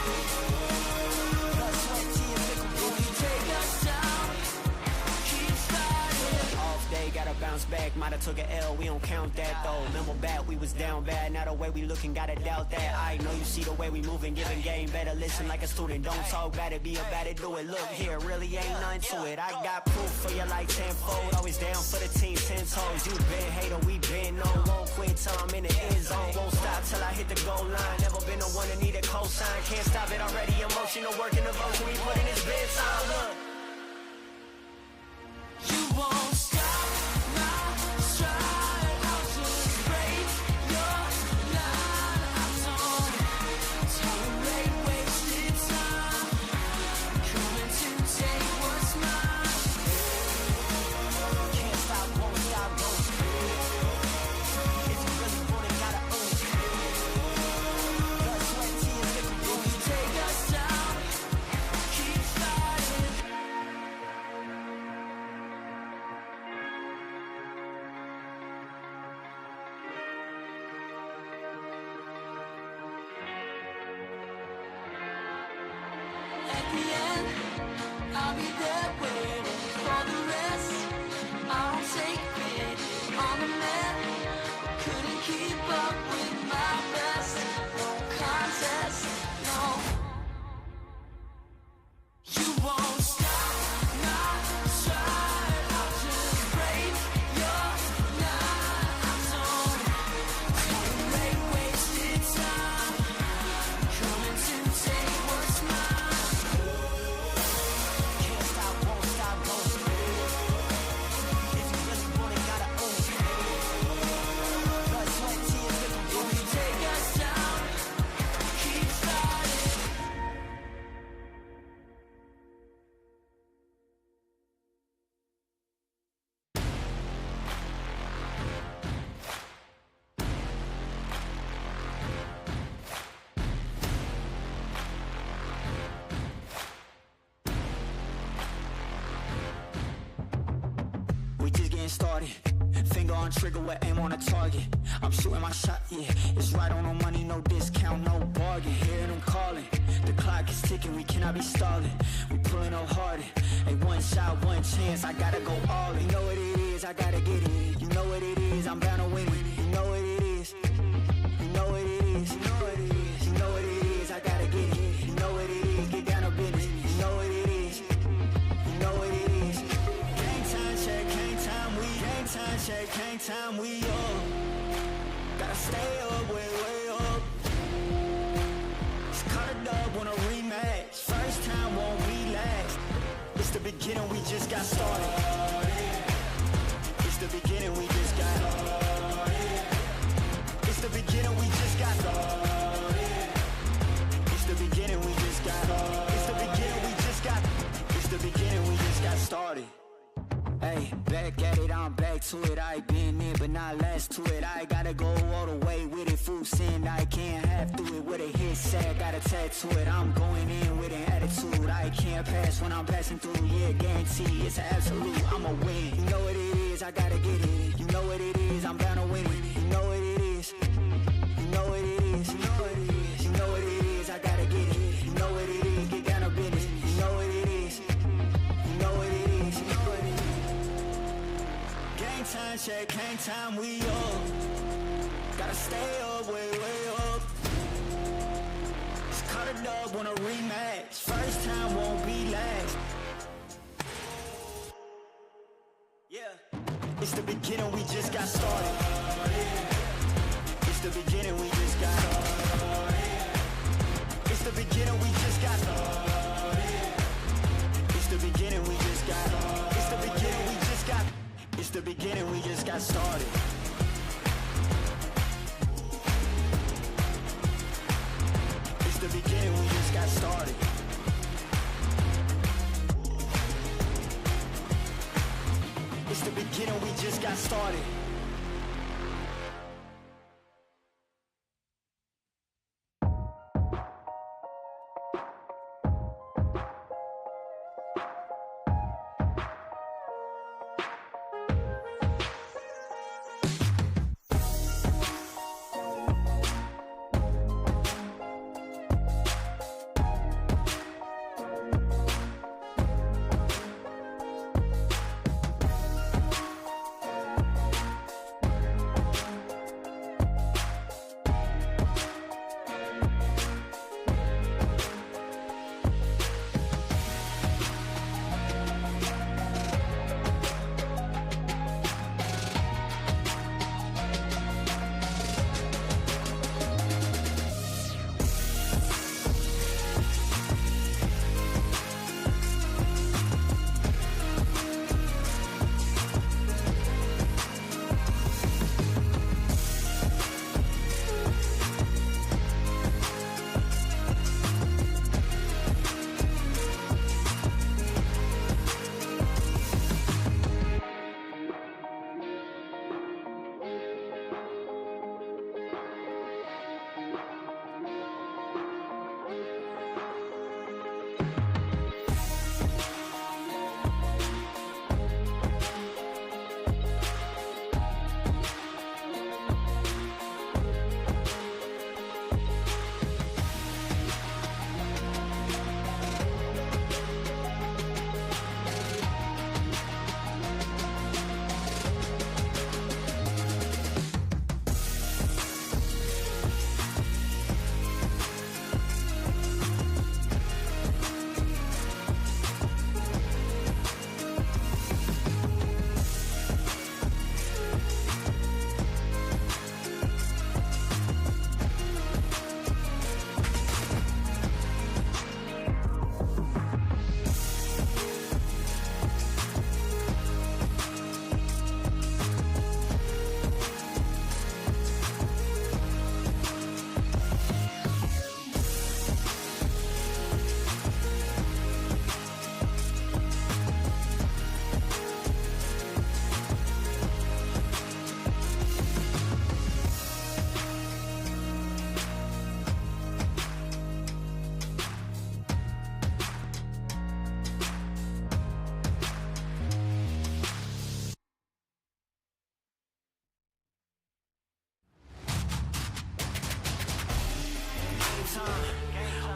Blood, sweat, tears, liquor, if you take us down, keep fighting. Off day, gotta bounce back. Might've took an L, we don't count that though. Remember bad, we was down bad. Now the way we looking, gotta doubt that. I know you see the way we moving, giving game. Better listen like a student, don't talk bad it, be about it, do it. Look here, really ain't nothing to it. I got proof for you like tenfold. Always down for the team, 10 toes. You been hater, we been on. Won't quit till I'm in the end zone. Won't stop till I hit the goal line. Never been the one to need a cosign. Can't stop it already, emotional work and devotion. We put in this bedtime, look. You won't stop my stride. I'll just break your line. I don't tolerate wasted time. Coming to take what's mine. Can't stop, won't stop, don't. If you really want it, gotta own it. Blood, sweat, tears, liquor, if you take us down, keep fighting. At the end, I'll be there waiting for the rest. I don't take pity on the man who couldn't keep up with my best. No contest, no. You won't stop my stride. I'll just break your line. I don't tolerate wasted time. Coming to take what's mine. Can't stop, won't stop, don't. If you really want it, gotta own it. Blood, sweat, tears, liquor, if you take us down, keep fighting. We just getting started. Finger on trigger with aim on a target. I'm shooting my shot, yeah. It's right on the money, no discount, no bargain. Hearing them calling. The clock is ticking, we cannot be stalling. We pulling up harder. Hey, one shot, one chance, I gotta go all in. You know what it is, I gotta get it. You know what it is, I'm bound to win it. You know what it is. You know what it is. You know what it is. You know what it is, I gotta get it. You know what it is, get down to business. You know what it is. You know what it is. Game time check, game time we. Game time check, game time we up. Gotta stay up, way up. It's cut it up on a rematch. First time won't be last. It's the beginning, we just got started. It's the beginning, we just got started. It's the beginning, we just got started. It's the beginning, we just got started. It's the beginning, we just got. It's the beginning, we just got started. Hey, back at it, I'm back to it. I been in, but not last to it. I gotta go all the way with it. Full send, I can't have through it with a hit set. Gotta tattoo it. I'm going in with an attitude. I can't pass when I'm passing through. Yeah, guarantee it's an absolute. I'ma win. You know what it is, I gotta get it. You know what it is, I'm bound to win it. You know what it is. You know what it is. You know what it is. You know what it is, I gotta get it. You know what it is, get down to business. You know what it is. You know what it is. You know what it is. Game time check, game time we up. Gotta stay up, way up. It's cut it up on a rematch. First time won't be last. Yeah, it's the beginning, we just got started. It's the beginning, we just got started. It's the beginning, we just got got started. It's the beginning, we just got started. It's the beginning, we just got started.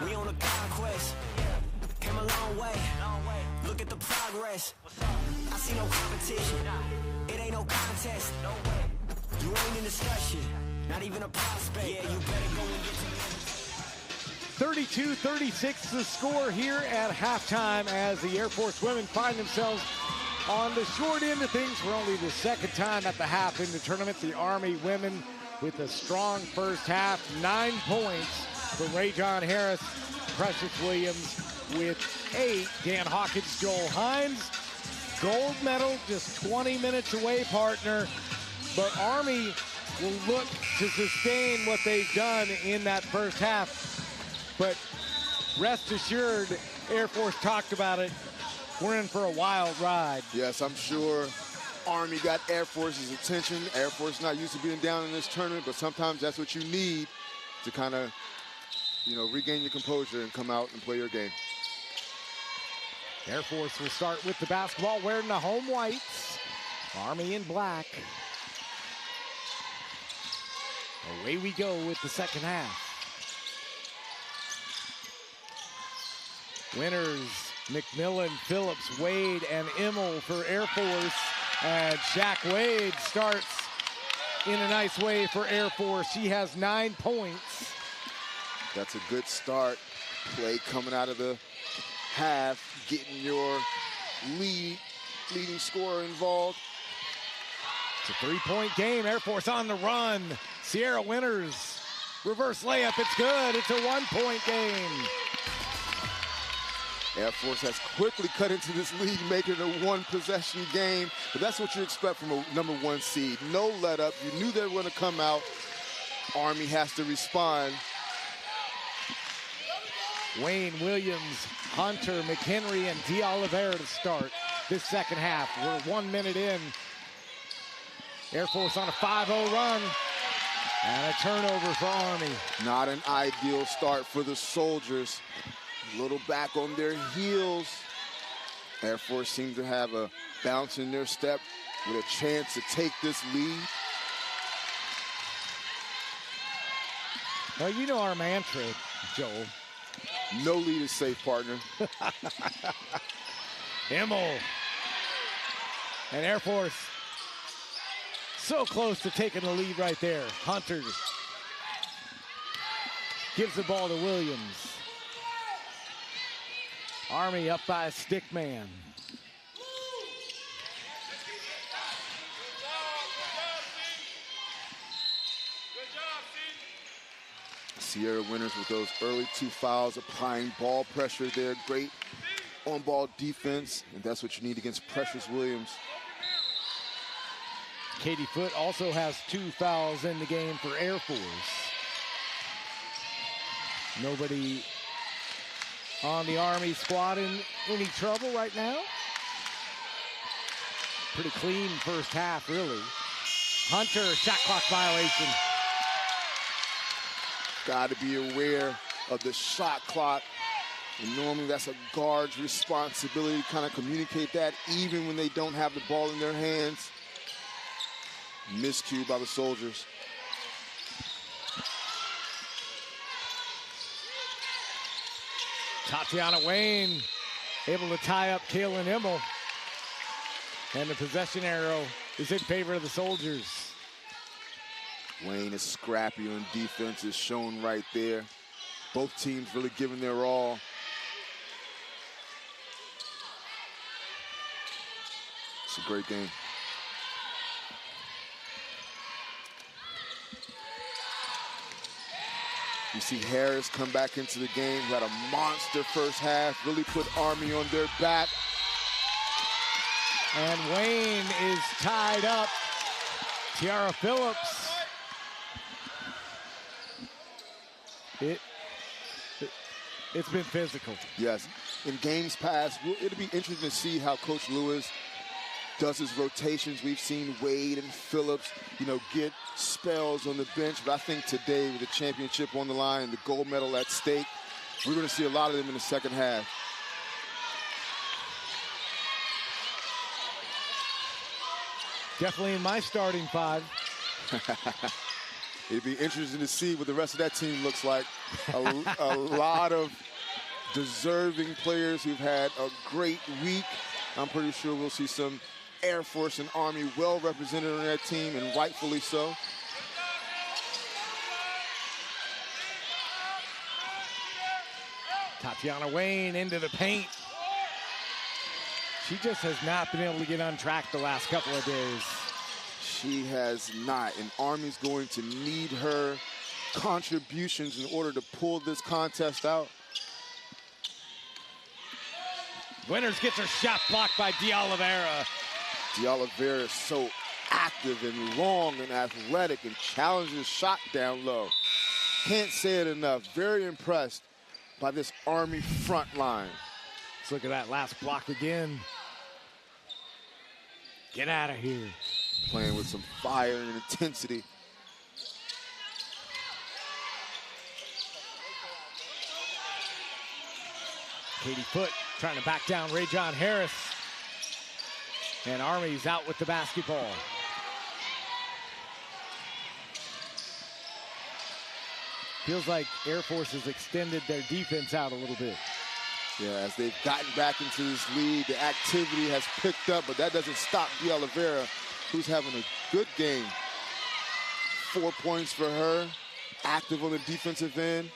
We on a conquest, came a long way. Look at the progress. I see no competition. It ain't no contest. You ain't in discussion, not even a prospect. Yeah, you better go and get to 32-36 the score here at halftime as the Air Force women find themselves on the short end of things for only the second time at the half in the tournament. The Army women with a strong first half, 9 points from Ray John Harris, Precious Williams with 8. Dan Hawkins, Joel Hines, gold medal just 20 minutes away, partner. But Army will look to sustain what they've done in that first half. But rest assured, Air Force talked about it, we're in for a wild ride. Yes, I'm sure Army got Air Force's attention. Air Force not used to being down in this tournament, but sometimes that's what you need to kind of, you know, regain your composure and come out and play your game. Air Force will start with the basketball wearing the home whites. Army in black. Away we go with the second half. Winners, McMillan, Phillips, Wade, and Immel for Air Force. And Shaq Wade starts in a nice way for Air Force. She has 9 points. That's a good start. Play coming out of the half, getting your leading scorer involved. It's a 3-point game. Air Force on the run. Sierra Winters, reverse layup. It's good. It's a 1-point game. Air Force has quickly cut into this lead, making it a one-possession game. But that's what you expect from a #1 seed. No let-up. You knew they were going to come out. Army has to respond. Wayne, Williams, Hunter, McHenry, and D'Oliveira to start this second half. We're 1 minute in. Air Force on a 5-0 run. And a turnover for Army. Not an ideal start for the Soldiers. A little back on their heels. Air Force seems to have a bounce in their step with a chance to take this lead. Well, you know our mantra, Joel. No lead is safe, partner. Immel. And Air Force so close to taking the lead right there. Hunter gives the ball to Williams. Army up by a stick man. Sierra Winters with those early 2 fouls, applying ball pressure there. Great on-ball defense, and that's what you need against Precious Williams. Katie Foote also has 2 fouls in the game for Air Force. Nobody on the Army squad in any trouble right now. Pretty clean first half, really. Hunter, shot clock violation. Got to be aware of the shot clock. And normally that's a guard's responsibility to kind of communicate that even when they don't have the ball in their hands. Miscue by the Soldiers. Tatiana Wayne able to tie up Kaylin Immel. And the possession arrow is in favor of the Soldiers. Wayne is scrappy on defense, is shown right there. Both teams really giving their all. It's a great game. You see Harris come back into the game, who had a monster first half, really put Army on their back. And Wayne is tied up. Tiara Phillips. It's been physical. Yes. In games past, it'll be interesting to see how Coach Lewis does his rotations. We've seen Wade and Phillips, get spells on the bench. But I think today, with the championship on the line, the gold medal at stake, we're going to see a lot of them in the second half. Definitely in my starting 5. It'd be interesting to see what the rest of that team looks like. A lot of deserving players who've had a great week. I'm pretty sure we'll see some Air Force and Army well represented on that team, and rightfully so. Tatiana Wayne into the paint. She just has not been able to get on track the last couple of days. She has not, and Army's going to need her contributions in order to pull this contest out. Winters gets her shot blocked by D'Oliveira. D'Oliveira is so active and long and athletic and challenges shot down low. Can't say it enough. Very impressed by this Army front line. Let's look at that last block again. Get out of here. Playing with some fire and intensity. Katie Foote trying to back down Rayjon Harris. And Army's out with the basketball. Feels like Air Force has extended their defense out a little bit. Yeah, as they've gotten back into this lead, the activity has picked up, but that doesn't stop D'Oliveira, who's having a good game. 4 points for her, active on the defensive end.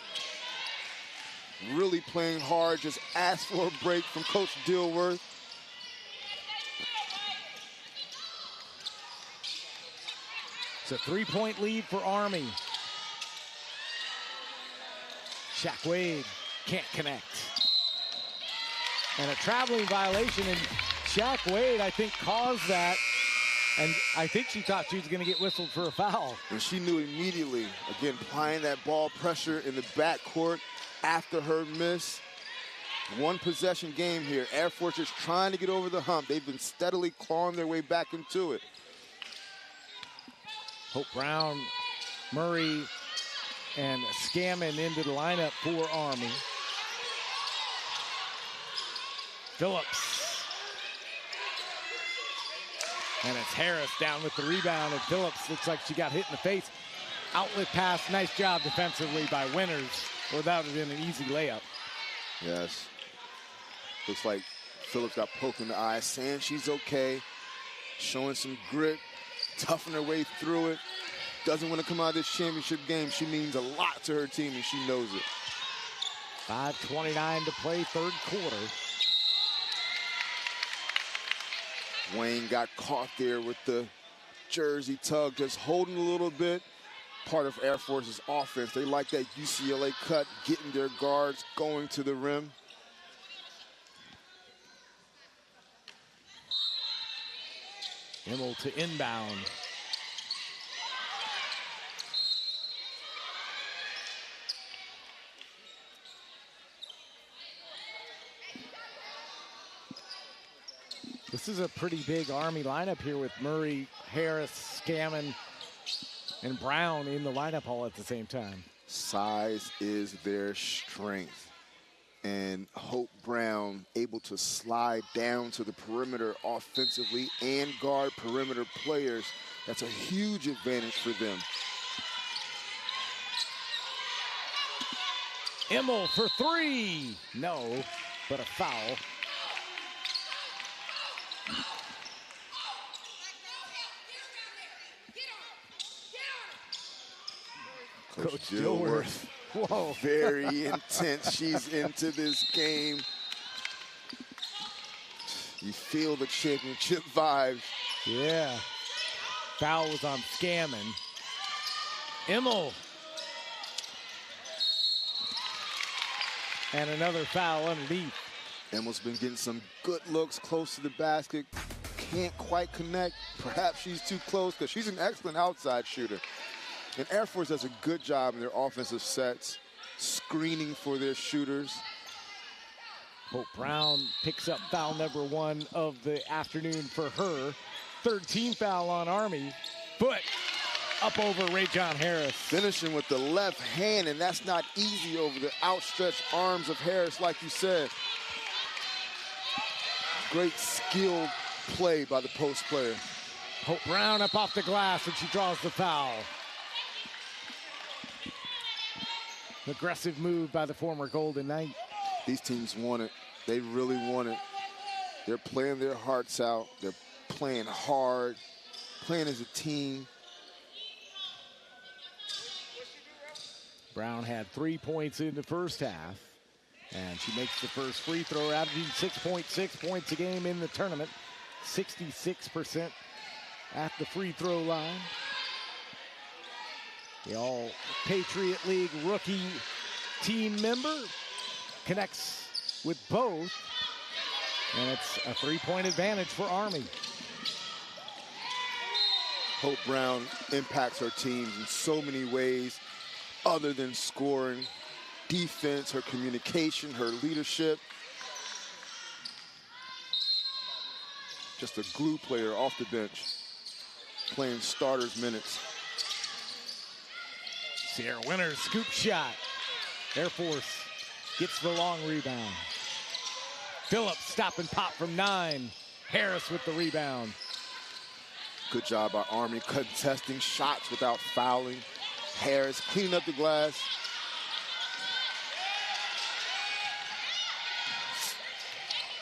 Really playing hard, just asked for a break from Coach Dilworth. It's a 3-point lead for Army. Shaq Wade can't connect. and a traveling violation, and Shaq Wade, I think, caused that, and I think she thought she was going to get whistled for a foul. And she knew immediately, again, applying that ball pressure in the backcourt after her miss. One possession game here. Air Force is trying to get over the hump. They've been steadily clawing their way back into it. Hope Brown, Murray, and Scammon into the lineup for Army. Phillips. And it's Harris down with the rebound, and Phillips looks like she got hit in the face. Outlet pass, nice job defensively by Winters, or that would have been an easy layup. Yes. Looks like Phillips got poked in the eye, saying she's okay, showing some grit, toughing her way through it. Doesn't want to come out of this championship game. She means a lot to her team, and she knows it. 5:29 to play, third quarter. Wayne got caught there with the jersey tug, just holding a little bit. Part of Air Force's offense. They like that UCLA cut, getting their guards going to the rim. Immel to inbound. This is a pretty big Army lineup here with Murray, Harris, Scammon, and Brown in the lineup all at the same time. Size is their strength. And Hope Brown able to slide down to the perimeter offensively and guard perimeter players. That's a huge advantage for them. Immel for three. No, but a foul. Coach Dilworth. Whoa. Very intense. She's into this game. You feel the championship vibes. Yeah. Foul was on Scammon. Immel. And another foul underneath. Immel's been getting some good looks close to the basket. Can't quite connect. Perhaps she's too close because she's an excellent outside shooter. And Air Force does a good job in their offensive sets, screening for their shooters. Hope Brown picks up foul number one of the afternoon for her. Third team foul on Army. Foot up over Ray-John Harris. Finishing with the left hand, and that's not easy over the outstretched arms of Harris, like you said. Great skilled play by the post player. Hope Brown up off the glass, and she draws the foul. Aggressive move by the former Golden Knight. These teams want it. They really want it. They're playing their hearts out. They're playing hard, playing as a team. Brown had 3 points in the first half, and she makes the first free throw, averaging 6.6 points a game in the tournament. 66% at the free throw line. The All-Patriot League rookie team member connects with both, and it's a three-point advantage for Army. Hope Brown impacts her teams in so many ways other than scoring. Defense, her communication, her leadership. Just a glue player off the bench, playing starters minutes. Sierra Winters, scoop shot. Air Force gets the long rebound. Phillips stop and pop from 9. Harris with the rebound. Good job by Army contesting shots without fouling. Harris cleaning up the glass.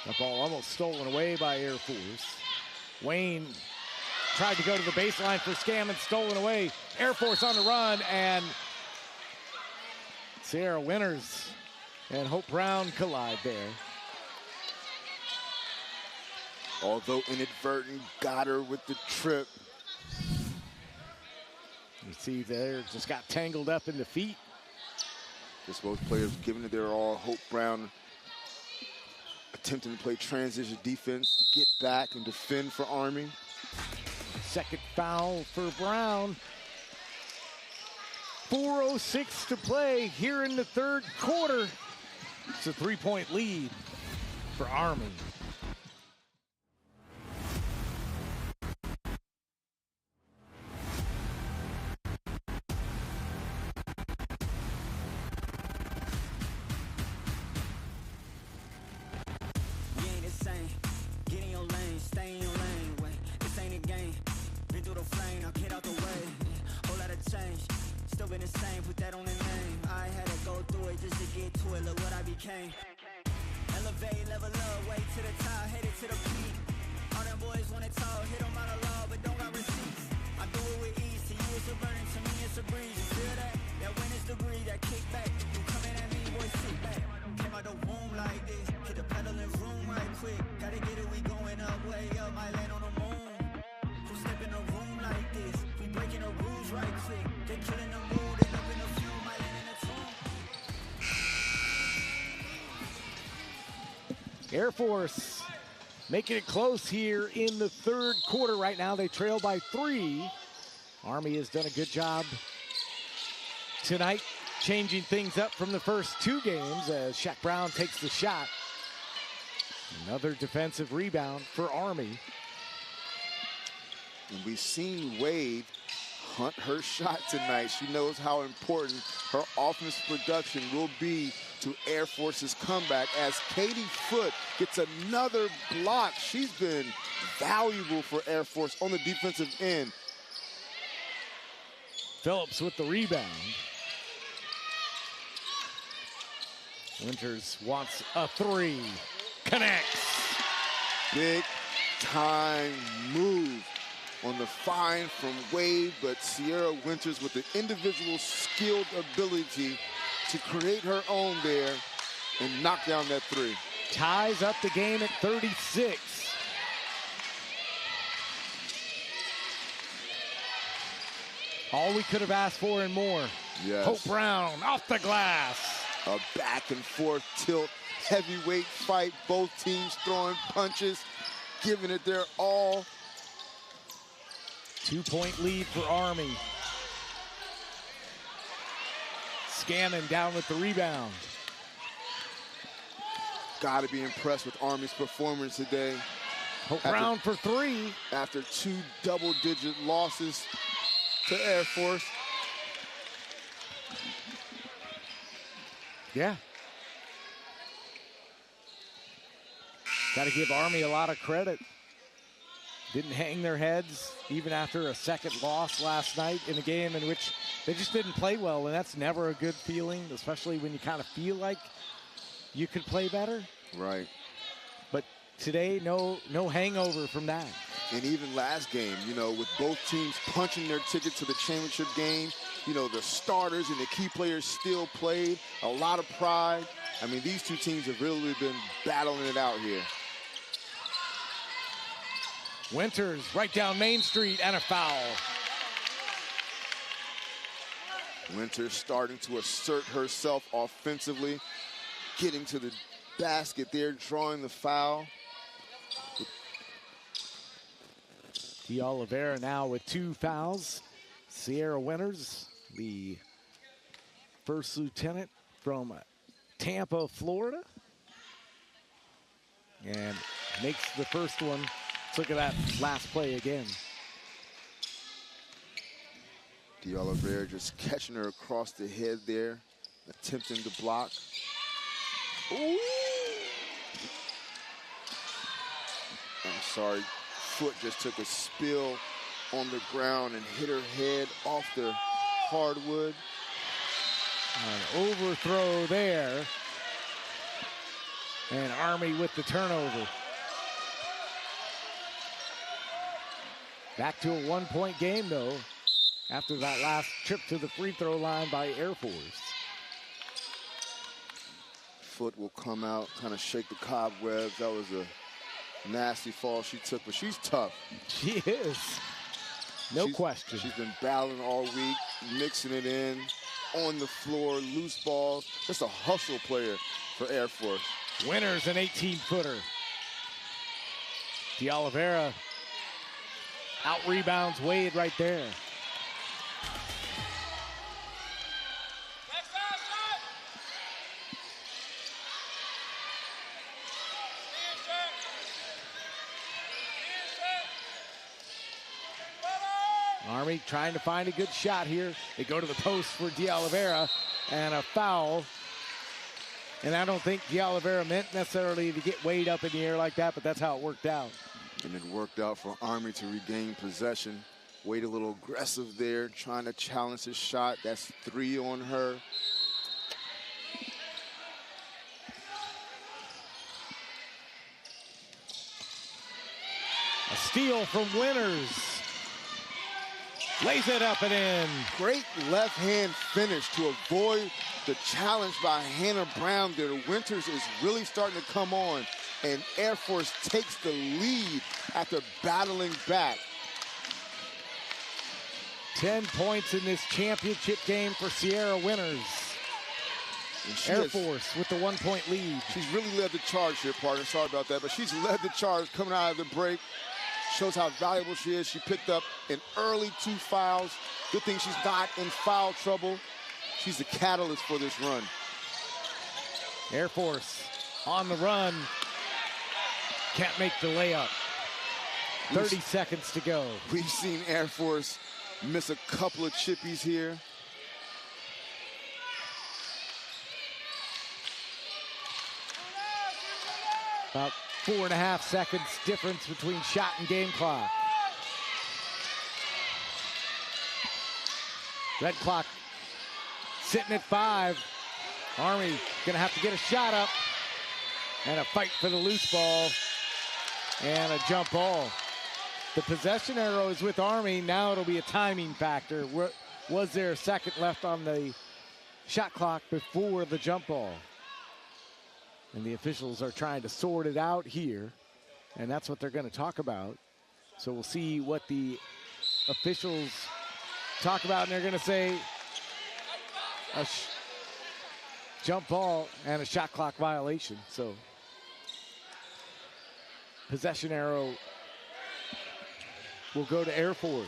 The ball almost stolen away by Air Force. Wayne tried to go to the baseline for Scammon, stolen away. Air Force on the run, and Sierra Winters and Hope Brown collide there. Although inadvertent, got her with the trip. You see there, just got tangled up in the feet. Just both players giving it their all. Hope Brown attempting to play transition defense to get back and defend for Army. Second foul for Brown. 4:06 to play here in the third quarter. It's a 3-point lead for Army. Elevate, level up, way to the top, headed to the peak. All them boys wanna talk, hit them out of law, but don't got receipts. I do it with ease, to you it's a burden, to me it's a breeze. You feel that? That witness degree, that kickback. You coming at me, boy, sit back. Came out the womb like this, hit the pedal and room right quick. Gotta get it, we going up, way up, might land on the moon. Who step in a room like this? We breaking the rules right quick. They killing the mood, they up in the few, might land in a tomb. Air Force making it close here in the third quarter. Right now they trail by 3. Army has done a good job tonight changing things up from the first 2 games as Shaq Brown takes the shot. Another defensive rebound for Army. And we've seen Wade hunt her shot tonight. She knows how important her offensive production will be to Air Force's comeback as Katie Foote gets another block. She's been valuable for Air Force on the defensive end. Phillips with the rebound. Winters wants a 3. Connects. Big time move on the find from Wade, but Sierra Winters with the individual skilled ability to create her own there and knock down that 3. Ties up the game at 36. All we could have asked for and more. Yes. Hope Brown off the glass. A back and forth tilt, heavyweight fight. Both teams throwing punches, giving it their all. 2-point lead for Army. Scannon down with the rebound. Got to be impressed with Army's performance today. Hope Brown for 3. After 2 double-digit losses to Air Force. Yeah. Got to give Army a lot of credit. Didn't hang their heads even after a second loss last night in a game in which they just didn't play well, and that's never a good feeling, especially when you kind of feel like you could play better. Right. But today, no hangover from that. And even last game, you know, with both teams punching their ticket to the championship game, you know, the starters and the key players still played. A lot of pride. I mean, these two teams have really been battling it out here. Winters right down Main Street and a foul. Winters starting to assert herself offensively, getting to the basket there, drawing the foul. D'Oliveira now with 2 fouls. Sierra Winters, the first lieutenant from Tampa, Florida. And makes the first one. Let's look at that last play again. D'Oliveira just catching her across the head there, attempting to block. Ooh! I'm sorry, Foote just took a spill on the ground and hit her head off the hardwood. An overthrow there. And Army with the turnover. Back to a 1-point game, though, after that last trip to the free throw line by Air Force. Foote will come out, kind of shake the cobwebs. That was a nasty fall she took, but she's tough. She is. No question. She's been battling all week, mixing it in, on the floor, loose balls. Just a hustle player for Air Force. Winters an 18-footer. De Oliveira out-rebounds Wade right there. Army trying to find a good shot here. They go to the post for De Oliveira, and a foul. And I don't think De Oliveira meant necessarily to get Wade up in the air like that, but that's how it worked out. And it worked out for Army to regain possession. Wade a little aggressive there, trying to challenge his shot. That's 3 on her. A steal from Winters. Lays it up and in. Great left-hand finish to avoid the challenge by Hannah Brown there. Winters is really starting to come on, and Air Force takes the lead after battling back. 10 points in this championship game for Sierra Winters. Air Force with the 1-point lead. She's really led the charge here, partner. Sorry about that, but she's led the charge coming out of the break. Shows how valuable she is. She picked up an early 2 fouls. Good thing she's not in foul trouble. She's the catalyst for this run. Air Force on the run. Can't make the layup. 30 seconds to go. We've seen Air Force miss a couple of chippies here. About 4.5 seconds difference between shot and game clock. Red clock sitting at 5. Army gonna have to get a shot up. And a fight for the loose ball. And a jump ball. The possession arrow is with Army. Now it'll be a timing factor. Was there a second left on the shot clock before the jump ball? And the officials are trying to sort it out here. And that's what they're going to talk about. So we'll see what the officials talk about. And they're going to say a jump ball and a shot clock violation. So possession arrow will go to Air Force.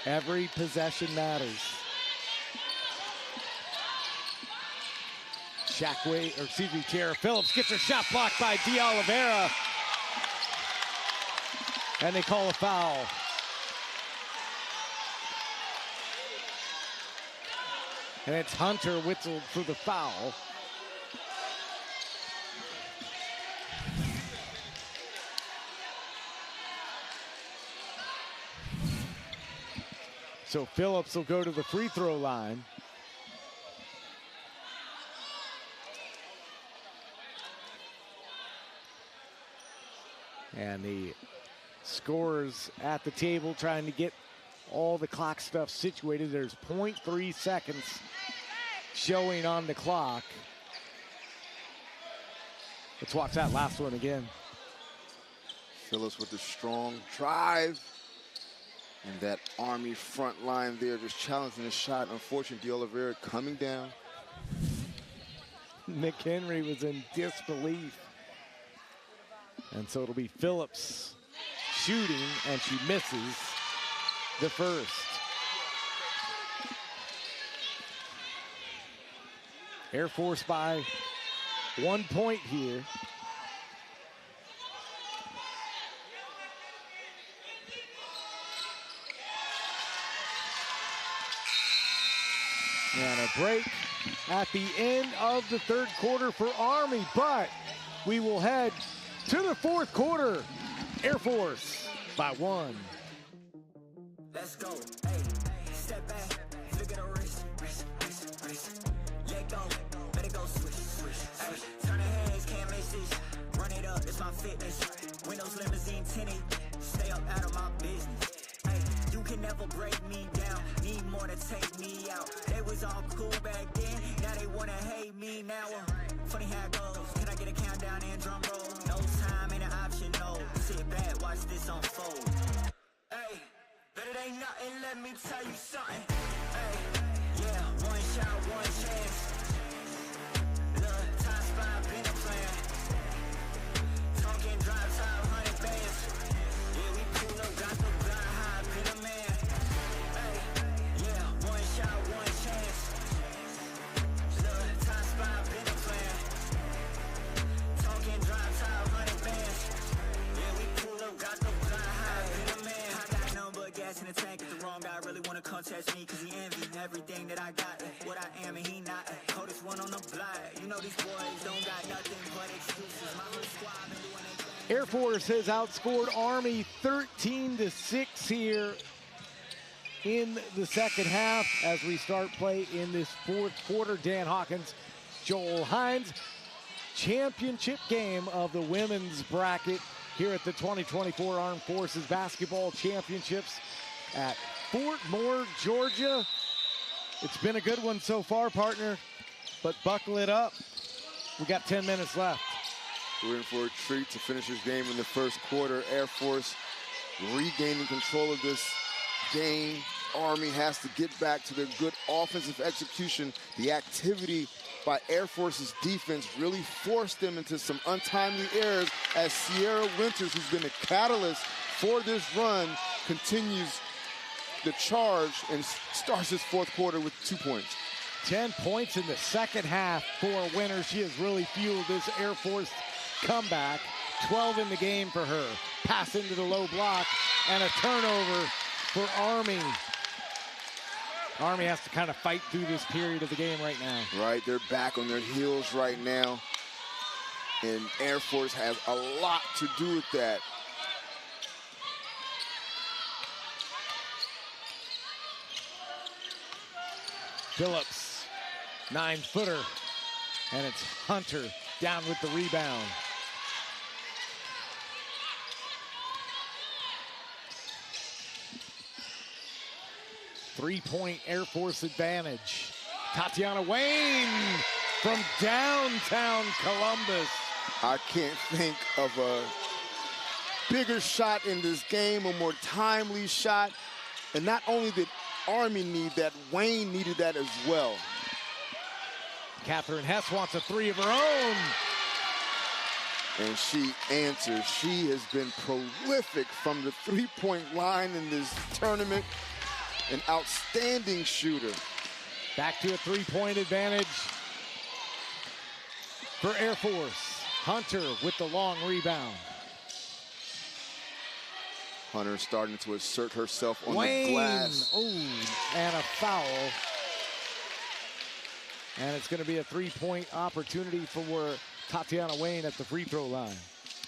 Every possession matters. Tara Phillips gets her shot blocked by De Oliveira. And they call a foul. And it's Hunter whistled for the foul. So Phillips will go to the free throw line. And the scorers at the table trying to get all the clock stuff situated. There's 0.3 seconds showing on the clock. Let's watch that last one again. Phillips with the strong drive. And that Army front line there just challenging the shot. Unfortunately, De Oliveira coming down. Nick Henry was in disbelief. And so it'll be Phillips shooting, and she misses the first. Air Force by 1 point here. And a break at the end of the third quarter for Army, but we will head to the fourth quarter. Air Force by 1. Let's go. Hey, step back, flick at the wrist. Let go, let it go, switch. Hey, turn the heads, can't miss this. Run it up, it's my fitness. Windows limousine tinted, stay up out of my business. Hey, you can never break me down. Need more to take me out. They was all cool back then, now they wanna hate me now. Funny how it goes. Can I get a countdown and drum roll? No time ain't an option, no. Sit back, watch this unfold. Hey, better than nothing. and let me tell you something. Hey, yeah, one shot, one chance. Look, top spot, been a plan. Talking drop top, 100 bands. Yeah, we pull up, got the block high, been a man. Hey, yeah, one shot, one chance. Look, top spot, been a plan. Talking drop top, 100 bands. Yeah, we pull up, got the block high, been a man. I got no but gas in the tank. If the wrong guy really wanna contest me, cause he envy everything that I got. What I am and he not. Coldest one on the block. You know these boys don't got nothing but excuses. My whole squad been doing their thing. Air Force has outscored Army 13-6 here in the second half as we start play in this fourth quarter. Dan Hawkins, Joel Hines. Championship game of the women's bracket here at the 2024 Armed Forces Basketball Championships at Fort Moore, Georgia. It's been a good one so far, partner, but buckle it up. We got 10 minutes left. We're in for a treat to finish this game in the first quarter. Air Force regaining control of this game. Army has to get back to their good offensive execution. The activity by Air Force's defense really forced them into some untimely errors as Sierra Winters, who's been a catalyst for this run, continues the charge and starts his fourth quarter with 2 points. 10 points in the second half for Winters. She has really fueled this Air Force comeback. 12 in the game for her. Pass into the low block and a turnover for Army. Army has to kind of fight through this period of the game right now. Right, they're back on their heels right now. And Air Force has a lot to do with that. Phillips, 9-footer, and it's Hunter down with the rebound. Three-point Air Force advantage. Tatiana Wayne from downtown Columbus. I can't think of a bigger shot in this game, a more timely shot. And not only did Army need that, Wayne needed that as well. Catherine Hess wants a three of her own. And she answers. She has been prolific from the three-point line in this tournament. An outstanding shooter. Back to a three-point advantage for Air Force. Hunter with the long rebound. Hunter starting to assert herself on Wayne. the glass. Oh, and a foul. And it's going to be a three-point opportunity for Tatiana Wayne at the free throw line.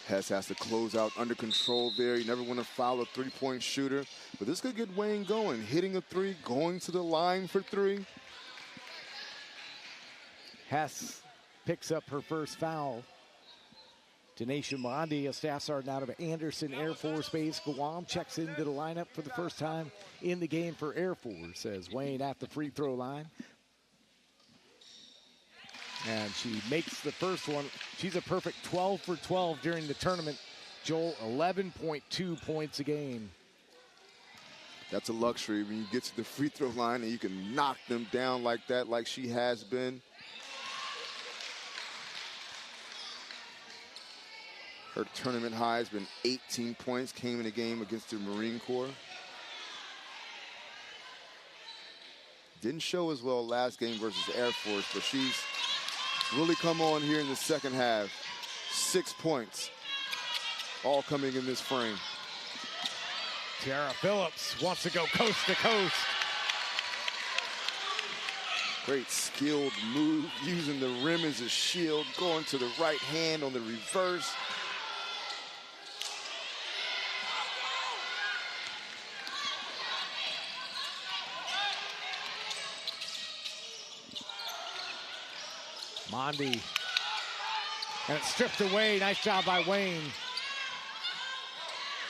Hess has to close out under control there. You never want to foul a three-point shooter. But this could get Wayne going. Hitting a three, going to the line for three. Hess picks up her first foul. Denasia Mondi, a staff sergeant out of Anderson Air Force Base, Guam, checks into the lineup for the first time in the game for Air Force as Wayne at the free throw line. And she makes the first one. She's a perfect 12 for 12 during the tournament. Joel, 11.2 points a game. That's a luxury when you get to the free throw line and you can knock them down like that, like she has been. Her tournament high has been 18 points, came in a game against the Marine Corps. Didn't show as well last game versus Air Force, but she's really come on here in the second half. 6 points, all coming in this frame. Tiara Phillips wants to go coast to coast. Great skilled move, using the rim as a shield, going to the right hand on the reverse. Mondi. And it's stripped away. Nice job by Wayne.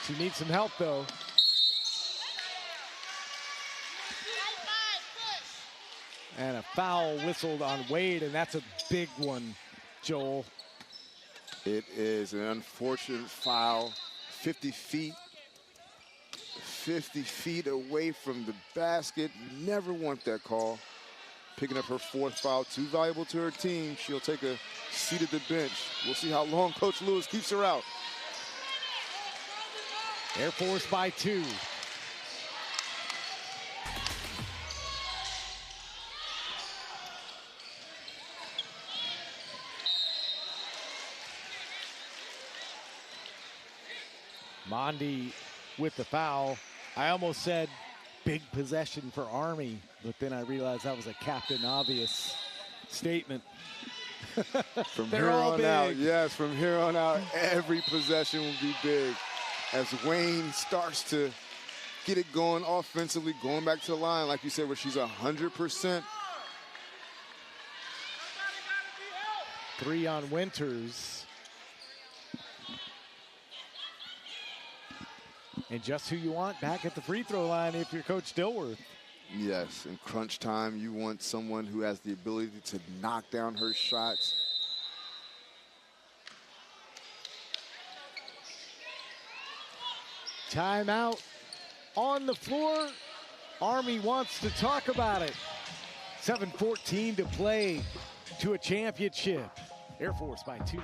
She needs some help, though. And a foul whistled on Wade, and that's a big one, Joel. It is an unfortunate foul. 50 feet. 50 feet away from the basket. You never want that call. Picking up her 4th foul, too valuable to her team. She'll take a seat at the bench. We'll see how long Coach Lewis keeps her out. Air Force by 2. Mondi with the foul. I almost said big possession for Army, but then I realized that was a Captain Obvious statement. From here on out, yes, from here on out, every possession will be big. As Wayne starts to get it going offensively, going back to the line, like you said, where she's 100%. 3 on Winters. And just who you want back at the free throw line if you're Coach Dilworth. Yes, in crunch time, you want someone who has the ability to knock down her shots. Timeout on the floor. Army wants to talk about it. 7:14 to play to a championship. Air Force by 2.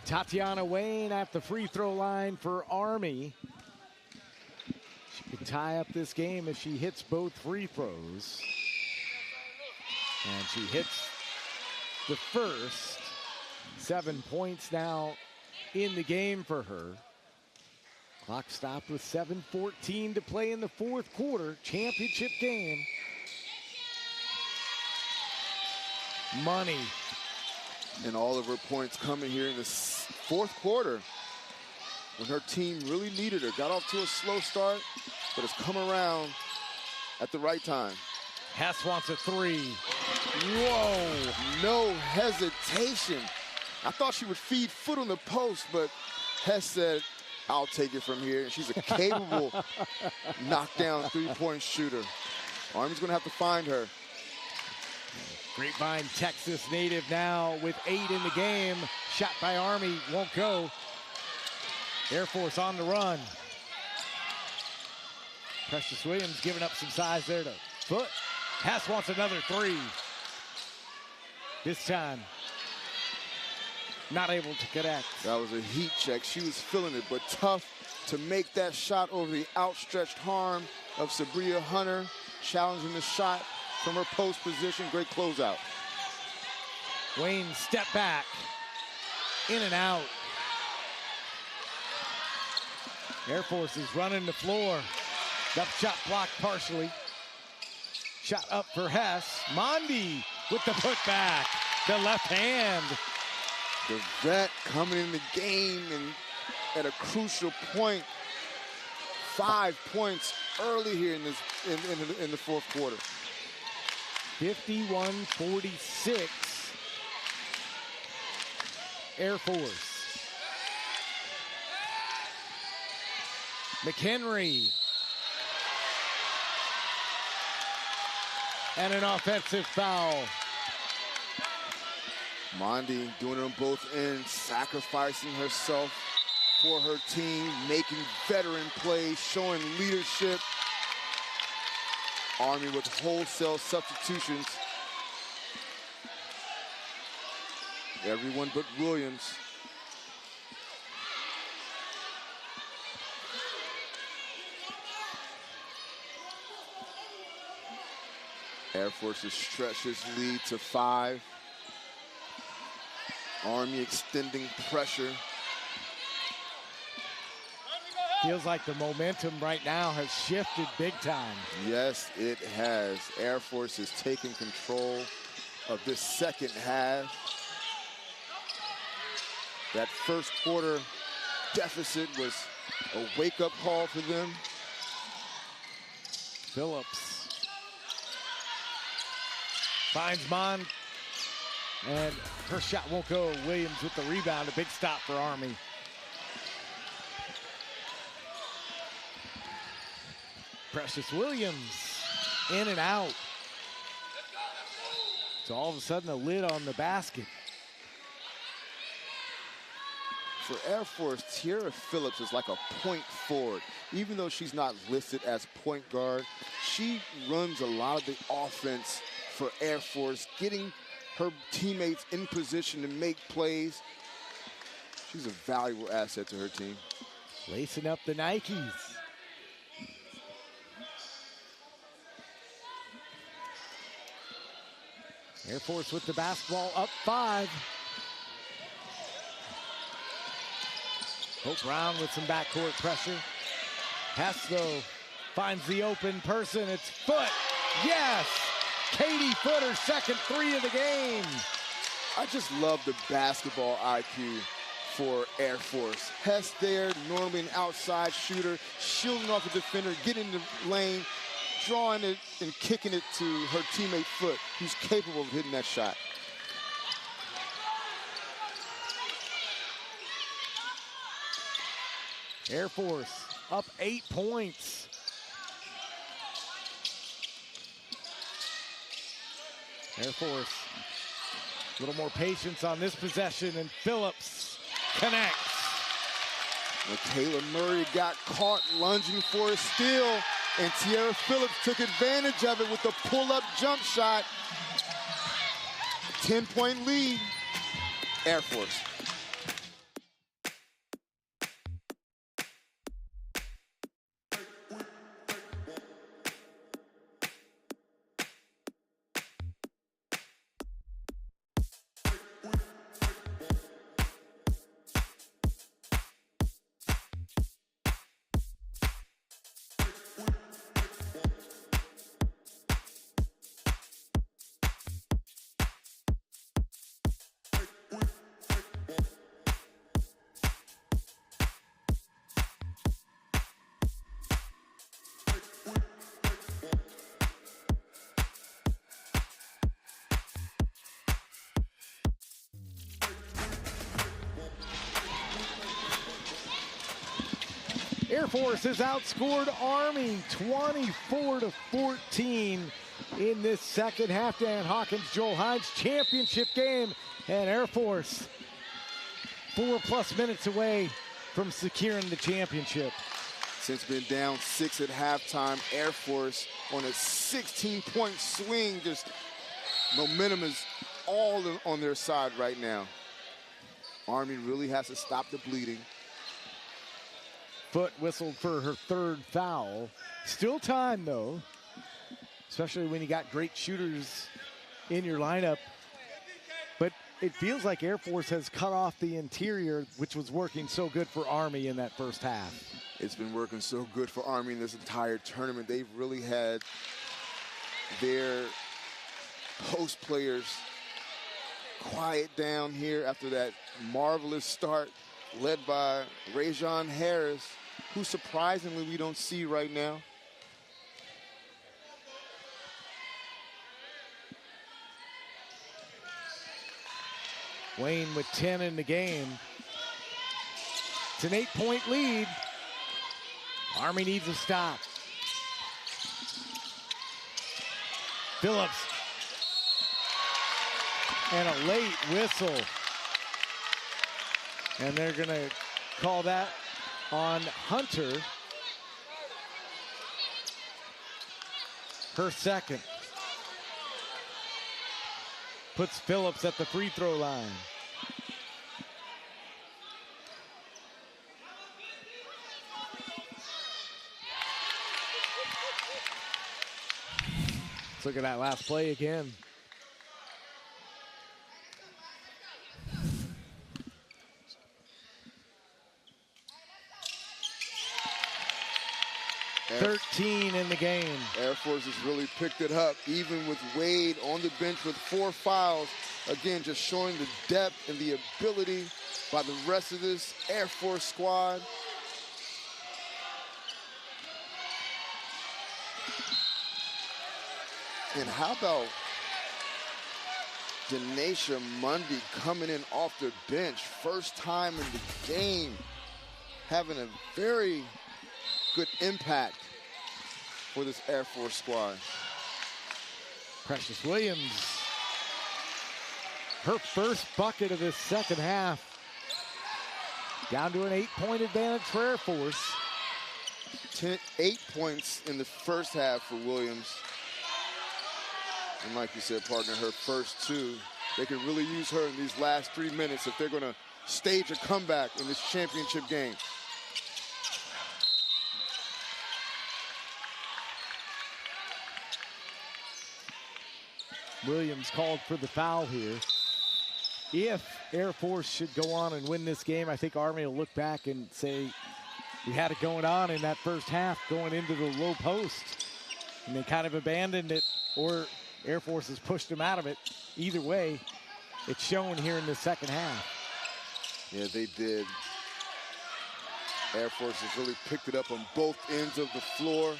Tatiana Wayne at the free throw line for Army. She could tie up this game if she hits both free throws. And she hits the first. 7 points now in the game for her. Clock stopped with 7:14 to play in the 4th quarter. Championship game. Money. And all of her points coming here in the 4th quarter when her team really needed her. Got off to a slow start, but has come around at the right time. Hess wants a 3. Whoa. No hesitation. I thought she would feed foot on the post, but Hess said, I'll take it from here. And she's a capable knockdown 3-point shooter. Army's going to have to find her. Grapevine, Texas native now with 8 in the game. Shot by Army, won't go. Air Force on the run. Precious Williams giving up some size there to Foot. Hess wants another 3. This time, not able to connect. That was a heat check. She was feeling it, but tough to make that shot over the outstretched arm of Sabria Hunter, challenging the shot from her post position. Great closeout. Wayne step back, in and out. Air Force is running the floor. That shot blocked partially. Shot up for Hess. Mondi with the putback, the left hand. The vet coming in the game and at a crucial point. 5 points early here in the 4th quarter. 51-46. Air Force. McHenry. And an offensive foul. Mondi doing it on both ends, sacrificing herself for her team, making veteran plays, showing leadership. Army with wholesale substitutions. Everyone but Williams. Air Force has stretched its lead to 5. Army extending pressure. Feels like the momentum right now has shifted big time. Yes, it has. Air Force is taking control of this second half. That first quarter deficit was a wake-up call for them. Phillips finds Mon, and her shot won't go. Williams with the rebound, a big stop for Army. Precious Williams in and out. So all of a sudden a lid on the basket. For Air Force, Tiara Phillips is like a point forward. Even though she's not listed as point guard, she runs a lot of the offense for Air Force, getting her teammates in position to make plays. She's a valuable asset to her team. Lacing up the Nikes. Air Force with the basketball, up 5. Hope Brown with some backcourt pressure. Hastow finds the open person. It's Foote. Yes! Katie Foote, her second 3 of the game. I just love the basketball IQ for Air Force. Hess there, normally an outside shooter, shielding off the defender, getting in the lane, drawing it and kicking it to her teammate Foote, who's capable of hitting that shot. Air Force up 8 points. Air Force, a little more patience on this possession, and Phillips connects. Well, Taylor Murray got caught lunging for a steal, and Tiara Phillips took advantage of it with the pull-up jump shot. 10-point lead, Air Force. Air Force has outscored Army 24-14 in this second half. Dan Hawkins, Joel Hines championship game, and Air Force 4+ minutes away from securing the championship. Since being down 6 at halftime, Air Force on a 16-point swing. Just momentum is all on their side right now. Army really has to stop the bleeding. Foote whistled for her 3rd foul. Still time, though, especially when you got great shooters in your lineup. But it feels like Air Force has cut off the interior, which was working so good for Army in that first half. It's been working so good for Army in this entire tournament. They've really had their post players quiet down here after that marvelous start led by Rajon Harris, who surprisingly we don't see right now. Wayne with 10 in the game. It's an 8-point lead. Army needs a stop. Phillips. And a late whistle. And they're going to call that on Hunter. Her second. Puts Phillips at the free throw line. Let's look at that last play again. 13 in the game. Air Force has really picked it up, even with Wade on the bench with 4 fouls. Again, just showing the depth and the ability by the rest of this Air Force squad. And how about Denasia Mundy coming in off the bench, first time in the game, having a very good impact for this Air Force squad. Precious Williams, her first bucket of this second half. Down to an 8-point advantage for Air Force. 8 points in the first half for Williams. And like you said, partner, her first 2. They could really use her in these last 3 minutes if they're going to stage a comeback in this championship game. Williams called for the foul here. If Air Force should go on and win this game, I think Army will look back and say, we had it going on in that first half going into the low post. And they kind of abandoned it, or Air Force has pushed them out of it. Either way, it's shown here in the second half. Yeah, they did. Air Force has really picked it up on both ends of the floor,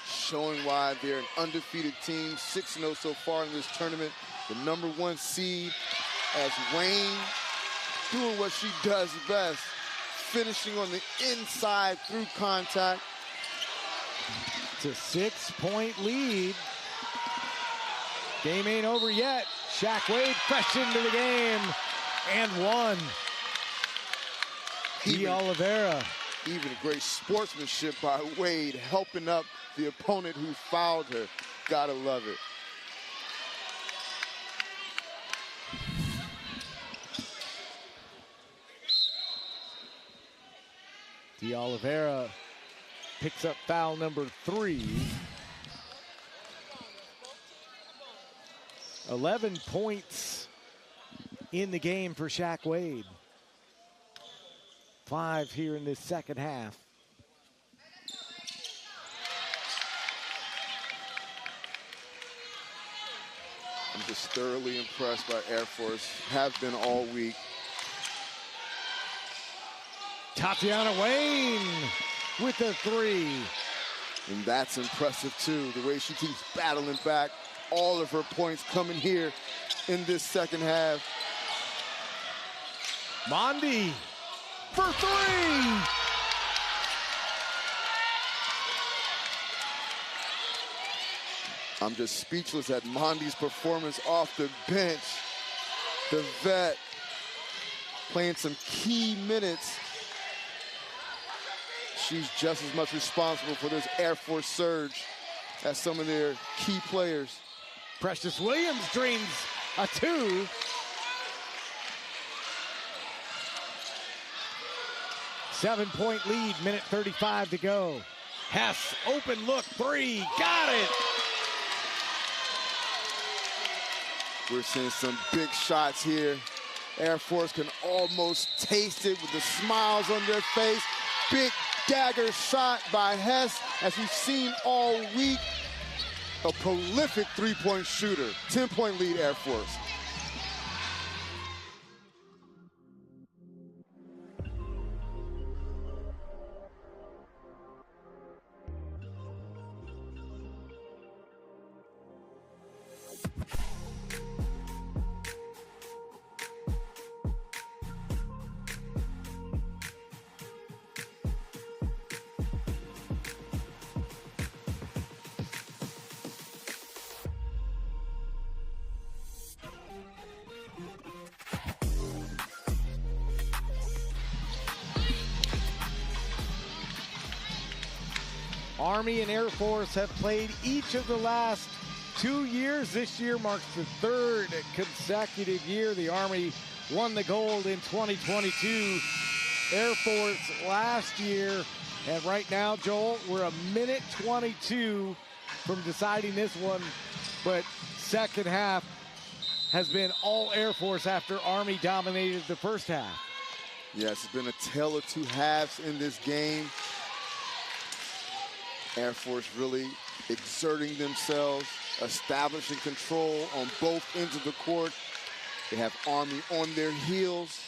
showing why they're an undefeated team, 6-0 so far in this tournament. The #1 seed, as Wayne doing what she does best, finishing on the inside through contact. It's a 6-point lead. Game ain't over yet. Shaq Wade fresh into the game and won. D'Oliveira. Even great sportsmanship by Wade, helping up the opponent who fouled her. Gotta love it. D'Oliveira picks up foul number 3. 11 points in the game for Shaq Wade. 5 here in this second half. I'm just thoroughly impressed by Air Force, have been all week. Tatiana Wayne with the 3. And that's impressive too, the way she keeps battling back. All of her points coming here in this second half. Mondi for 3. I'm just speechless at Mondi's performance off the bench. The vet playing some key minutes. She's just as much responsible for this Air Force surge as some of their key players. Precious Williams dreams a 2. Seven-point lead, minute 35 to go. Hess, open look, 3, got it! We're seeing some big shots here. Air Force can almost taste it with the smiles on their face. Big dagger shot by Hess, as we've seen all week. A prolific 3-point shooter. 10-point lead, Air Force. Army and Air Force have played each of the last 2 years. This year marks the 3rd consecutive year. The Army won the gold in 2022. Air Force last year. And right now, Joel, we're a minute 22 from deciding this one. But second half has been all Air Force after Army dominated the first half. Yes, it's been a tale of 2 halves in this game. Air Force really exerting themselves, establishing control on both ends of the court. They have Army on their heels.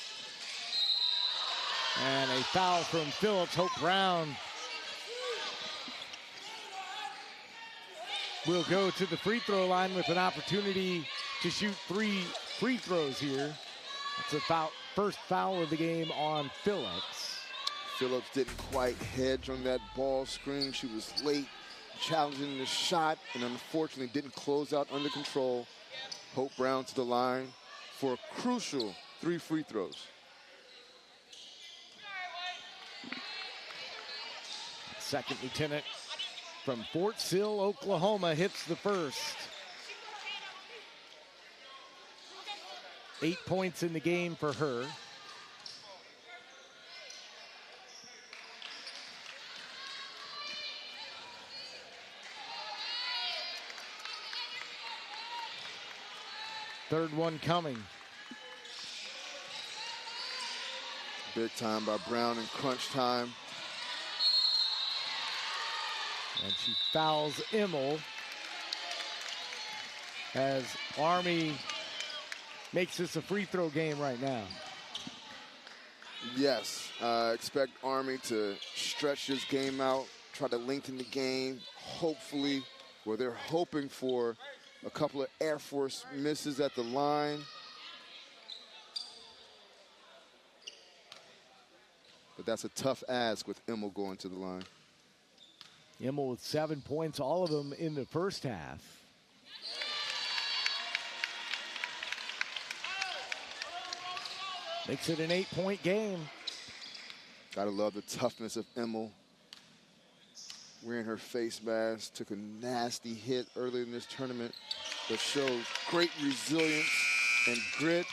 And a foul from Phillips. Hope Brown will go to the free throw line with an opportunity to shoot 3 free throws here. It's a foul, first foul of the game on Phillips. Phillips didn't quite hedge on that ball screen. She was late challenging the shot and unfortunately didn't close out under control. Hope Brown to the line for a crucial 3 free throws. Second lieutenant from Fort Sill, Oklahoma, hits the first. 8 points in the game for her. Third one coming. Big time by Brown in crunch time. And she fouls Immel as Army makes this a free throw game right now. Yes, expect Army to stretch this game out, try to lengthen the game, hopefully, where they're hoping for a couple of Air Force misses at the line. But that's a tough ask with Immel going to the line. Immel with 7 points, all of them in the first half. Makes it an 8-point game. Gotta love the toughness of Immel. Wearing her face mask, took a nasty hit early in this tournament, but shows great resilience and grit.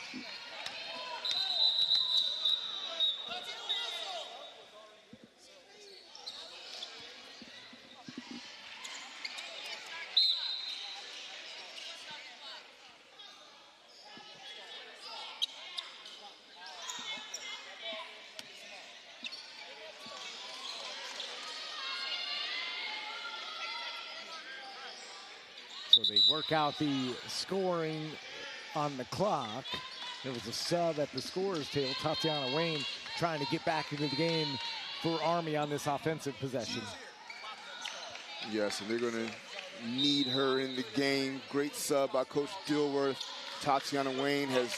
So they work out the scoring on the clock. There was a sub at the scorer's table. Tatiana Wayne trying to get back into the game for Army on this offensive possession. Yes, and they're going to need her in the game. Great sub by Coach Dilworth. Tatiana Wayne has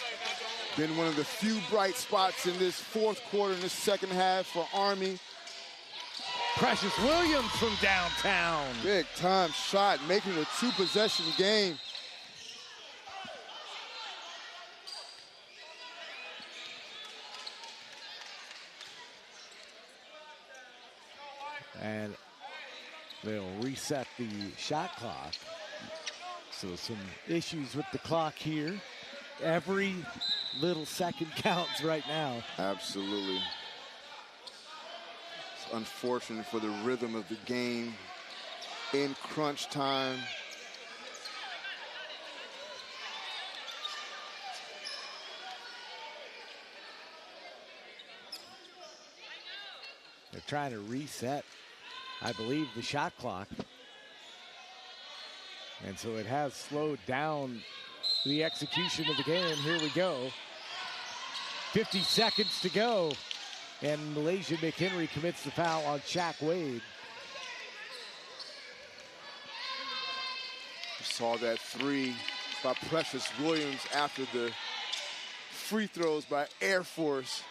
been one of the few bright spots in this fourth quarter, in this second half for Army. Precious Williams from downtown. Big time shot, making it a 2-possession game. And they'll reset the shot clock. So some issues with the clock here. Every little second counts right now. Absolutely. It's unfortunate for the rhythm of the game in crunch time. They're trying to reset, I believe, the shot clock. And so it has slowed down the execution of the game. Here we go. 50 seconds to go. And Malaysia McHenry commits the foul on Shaq Wade. Saw that 3 by Precious Williams after the free throws by Air Force.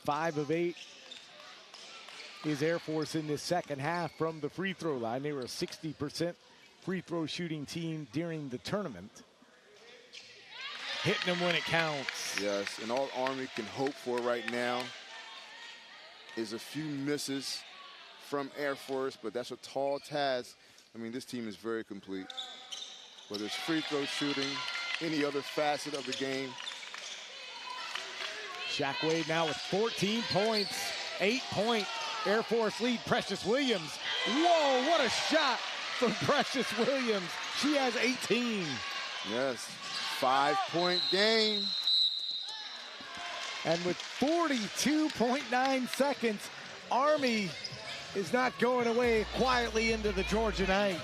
5 of 8 is Air Force in this second half from the free throw line. They were a 60% free throw shooting team during the tournament. Hitting them when it counts. Yes, and all Army can hope for right now is a few misses from Air Force, but that's a tall task. I mean, this team is very complete. Whether it's free throw shooting, any other facet of the game. Shaq Wade now with 14 points, 8-point Air Force lead. Precious Williams. Whoa, what a shot from Precious Williams. She has 18. Yes, 5-point game. And with 42.9 seconds, Army is not going away quietly into the Georgia night.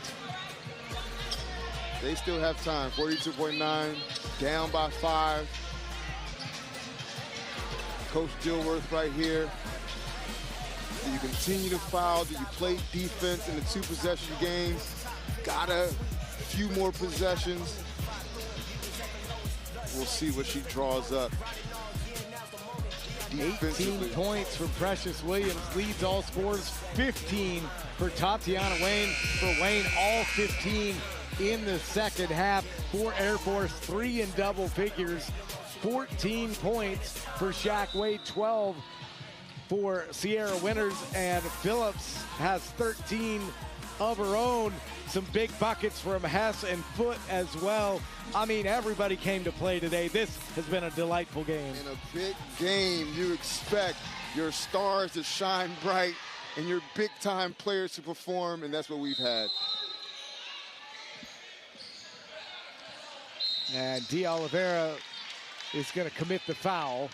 They still have time. 42.9, down by 5. Coach Dilworth right here. Do you continue to foul? Do you play defense in the 2-possession game? Got a few more possessions. We'll see what she draws up. 18 points for Precious Williams, leads all scores. 15 for Tatiana Wayne. For Wayne, all 15 in the second half. For Air Force, 3 in double figures. 14 points for Shaq Wade, 12 for Sierra Winters, and Phillips has 13 of her own. Some big buckets from Hess and Foot as well. I mean, everybody came to play today. This has been a delightful game. In a big game, you expect your stars to shine bright and your big-time players to perform, and that's what we've had. And De Oliveira is going to commit the foul,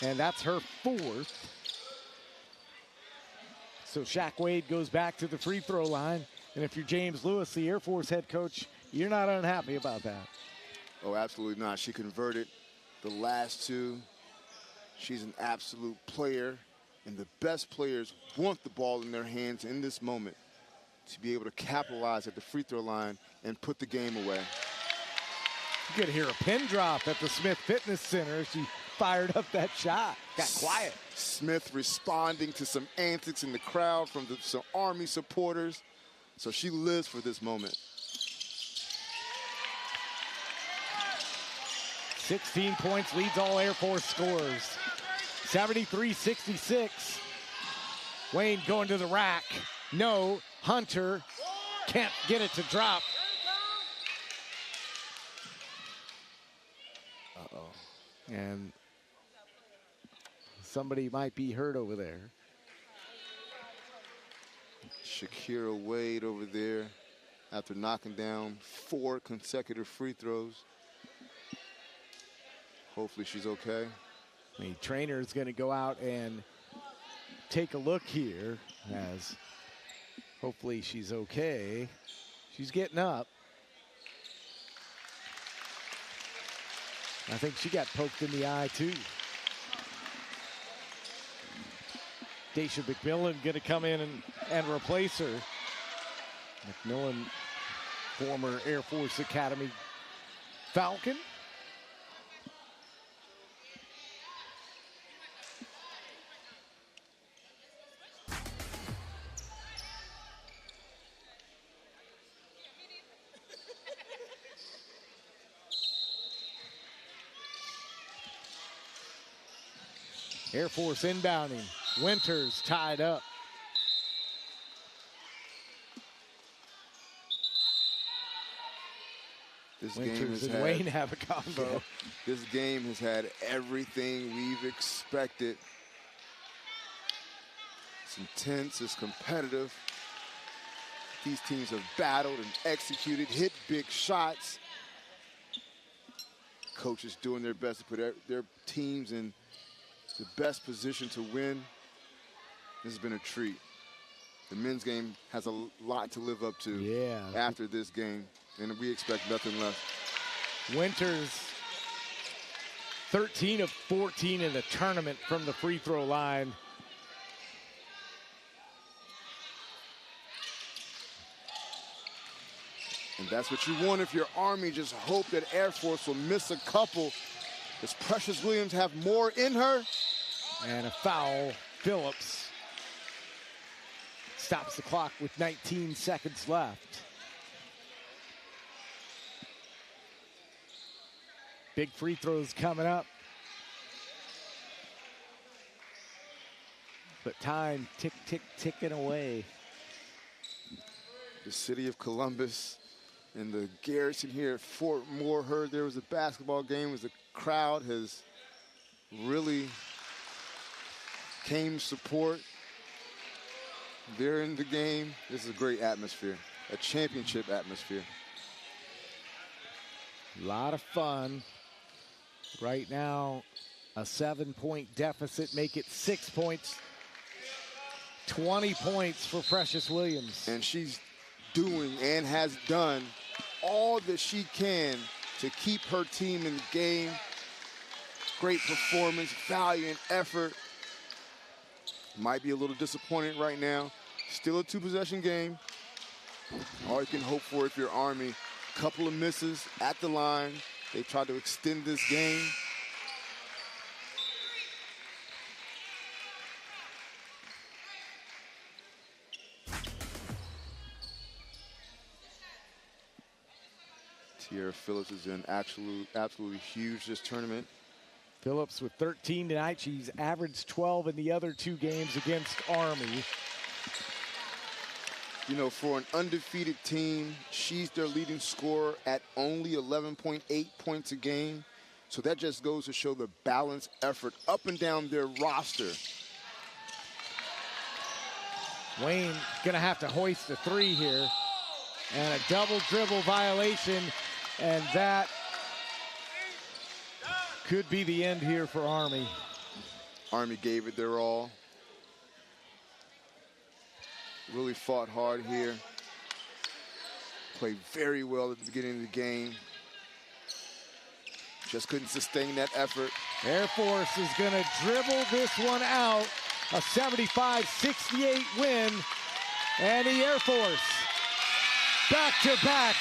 and that's her 4th. So Shaq Wade goes back to the free throw line. And if you're James Lewis, the Air Force head coach, you're not unhappy about that. Oh, absolutely not. She converted the last 2. She's an absolute player, and the best players want the ball in their hands in this moment to be able to capitalize at the free throw line and put the game away. You could hear a pin drop at the Smith Fitness Center as she fired up that shot. Got quiet. Smith responding to some antics in the crowd from some Army supporters. So she lives for this moment. 16 points, leads all Air Force scores. 73-66. Wayne going to the rack. No, Hunter can't get it to drop. Uh-oh. And somebody might be hurt over there. Shakira Wade over there after knocking down 4 consecutive free throws. Hopefully she's okay. The trainer is going to go out and take a look here as hopefully she's okay. She's getting up. I think she got poked in the eye too. Daisha McMillan going to come in and replace her. McMillan, former Air Force Academy Falcon. Air Force inbounding. Winters tied up. This Winters game and Wayne have a combo. Yeah, this game has had everything we've expected. It's intense, it's competitive. These teams have battled and executed, hit big shots. Coaches doing their best to put their teams in the best position to win. This has been a treat. The men's game has a lot to live up to after this game, and we expect nothing less. Winters, 13 of 14 in the tournament from the free throw line. And that's what you want if you're Army. Just hope that Air Force will miss a couple. Does Precious Williams have more in her? And a foul. Phillips stops the clock with 19 seconds left. Big free throws coming up. But time ticking away. The city of Columbus and the garrison here at Fort Moore heard there was a basketball game as the crowd has really came support. They're in the game. This is a great atmosphere, a championship atmosphere. A lot of fun. Right now, A 7-point deficit, make it 6 points. 20 points for Precious Williams. And she's doing and has done all that she can to keep her team in the game. Great performance, valiant effort. Might be a little disappointed right now. Still a 2-possession game. All you can hope for if you're Army, couple of misses at the line. They tried to extend this game. Tiara Phillips is in absolutely huge this tournament. Phillips with 13 tonight. She's averaged 12 in the other 2 games against Army. You know, for an undefeated team, she's their leading scorer at only 11.8 points a game. So that just goes to show the balanced effort up and down their roster. Wayne gonna have to hoist a 3 here. And a double dribble violation. And that could be the end here for Army. Army gave it their all. Really fought hard here. Played very well at the beginning of the game. Just couldn't sustain that effort. Air Force is gonna dribble this one out. A 75-68 win. And the Air Force, back-to-back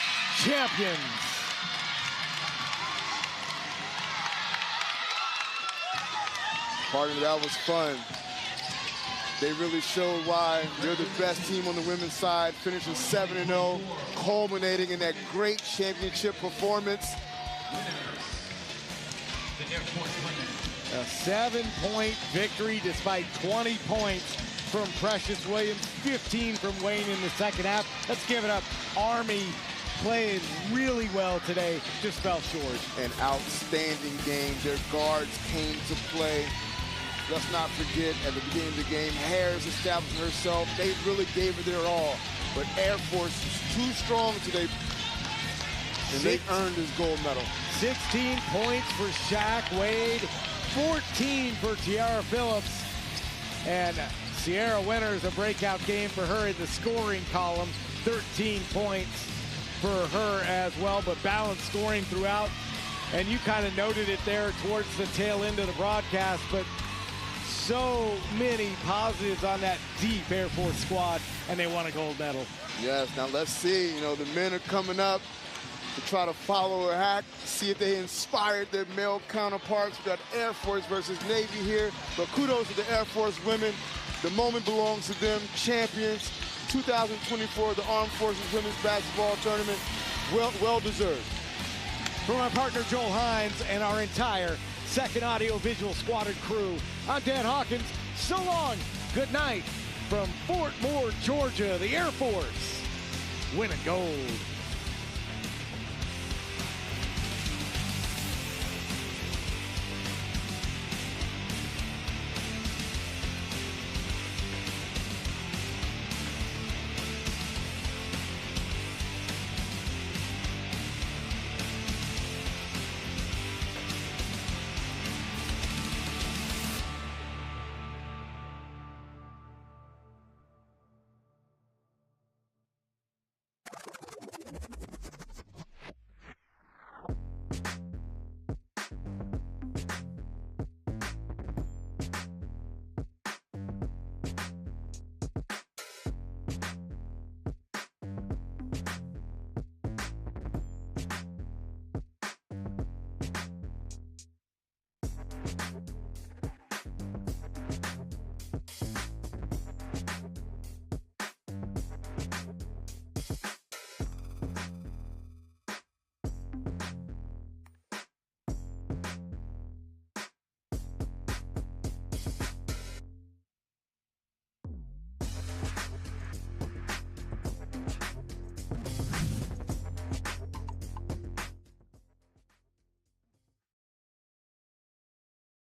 champions. Part of that was fun. They really showed why they're the best team on the women's side, finishing 7-0, culminating in that great championship performance. A 7-point victory despite 20 points from Precious Williams, 15 from Wayne in the second half. Let's give it up. Army played really well today, just fell short. An outstanding game. Their guards came to play. Let's not forget, at the beginning of the game, Harris established herself. They really gave it their all. But Air Force is too strong today, and they earned this gold medal. 16 points for Shaq Wade, 14 for Tiara Phillips. And Sierra Winters, a breakout game for her in the scoring column. 13 points for her as well, but balanced scoring throughout. And you kind of noted it there towards the tail end of the broadcast, but so many positives on that deep Air Force squad, and they won a gold medal. Yes, now let's see. You know, the men are coming up to try to follow her hack, see if they inspired their male counterparts. We got Air Force versus Navy here, but kudos to the Air Force women. The moment belongs to them. Champions 2024, the Armed Forces Women's Basketball Tournament. Well deserved. For my partner Joel Hines and our entire Second Audio Visual Squadron crew, I'm Dan Hawkins. So long. Good night from Fort Moore, Georgia. The Air Force winning gold.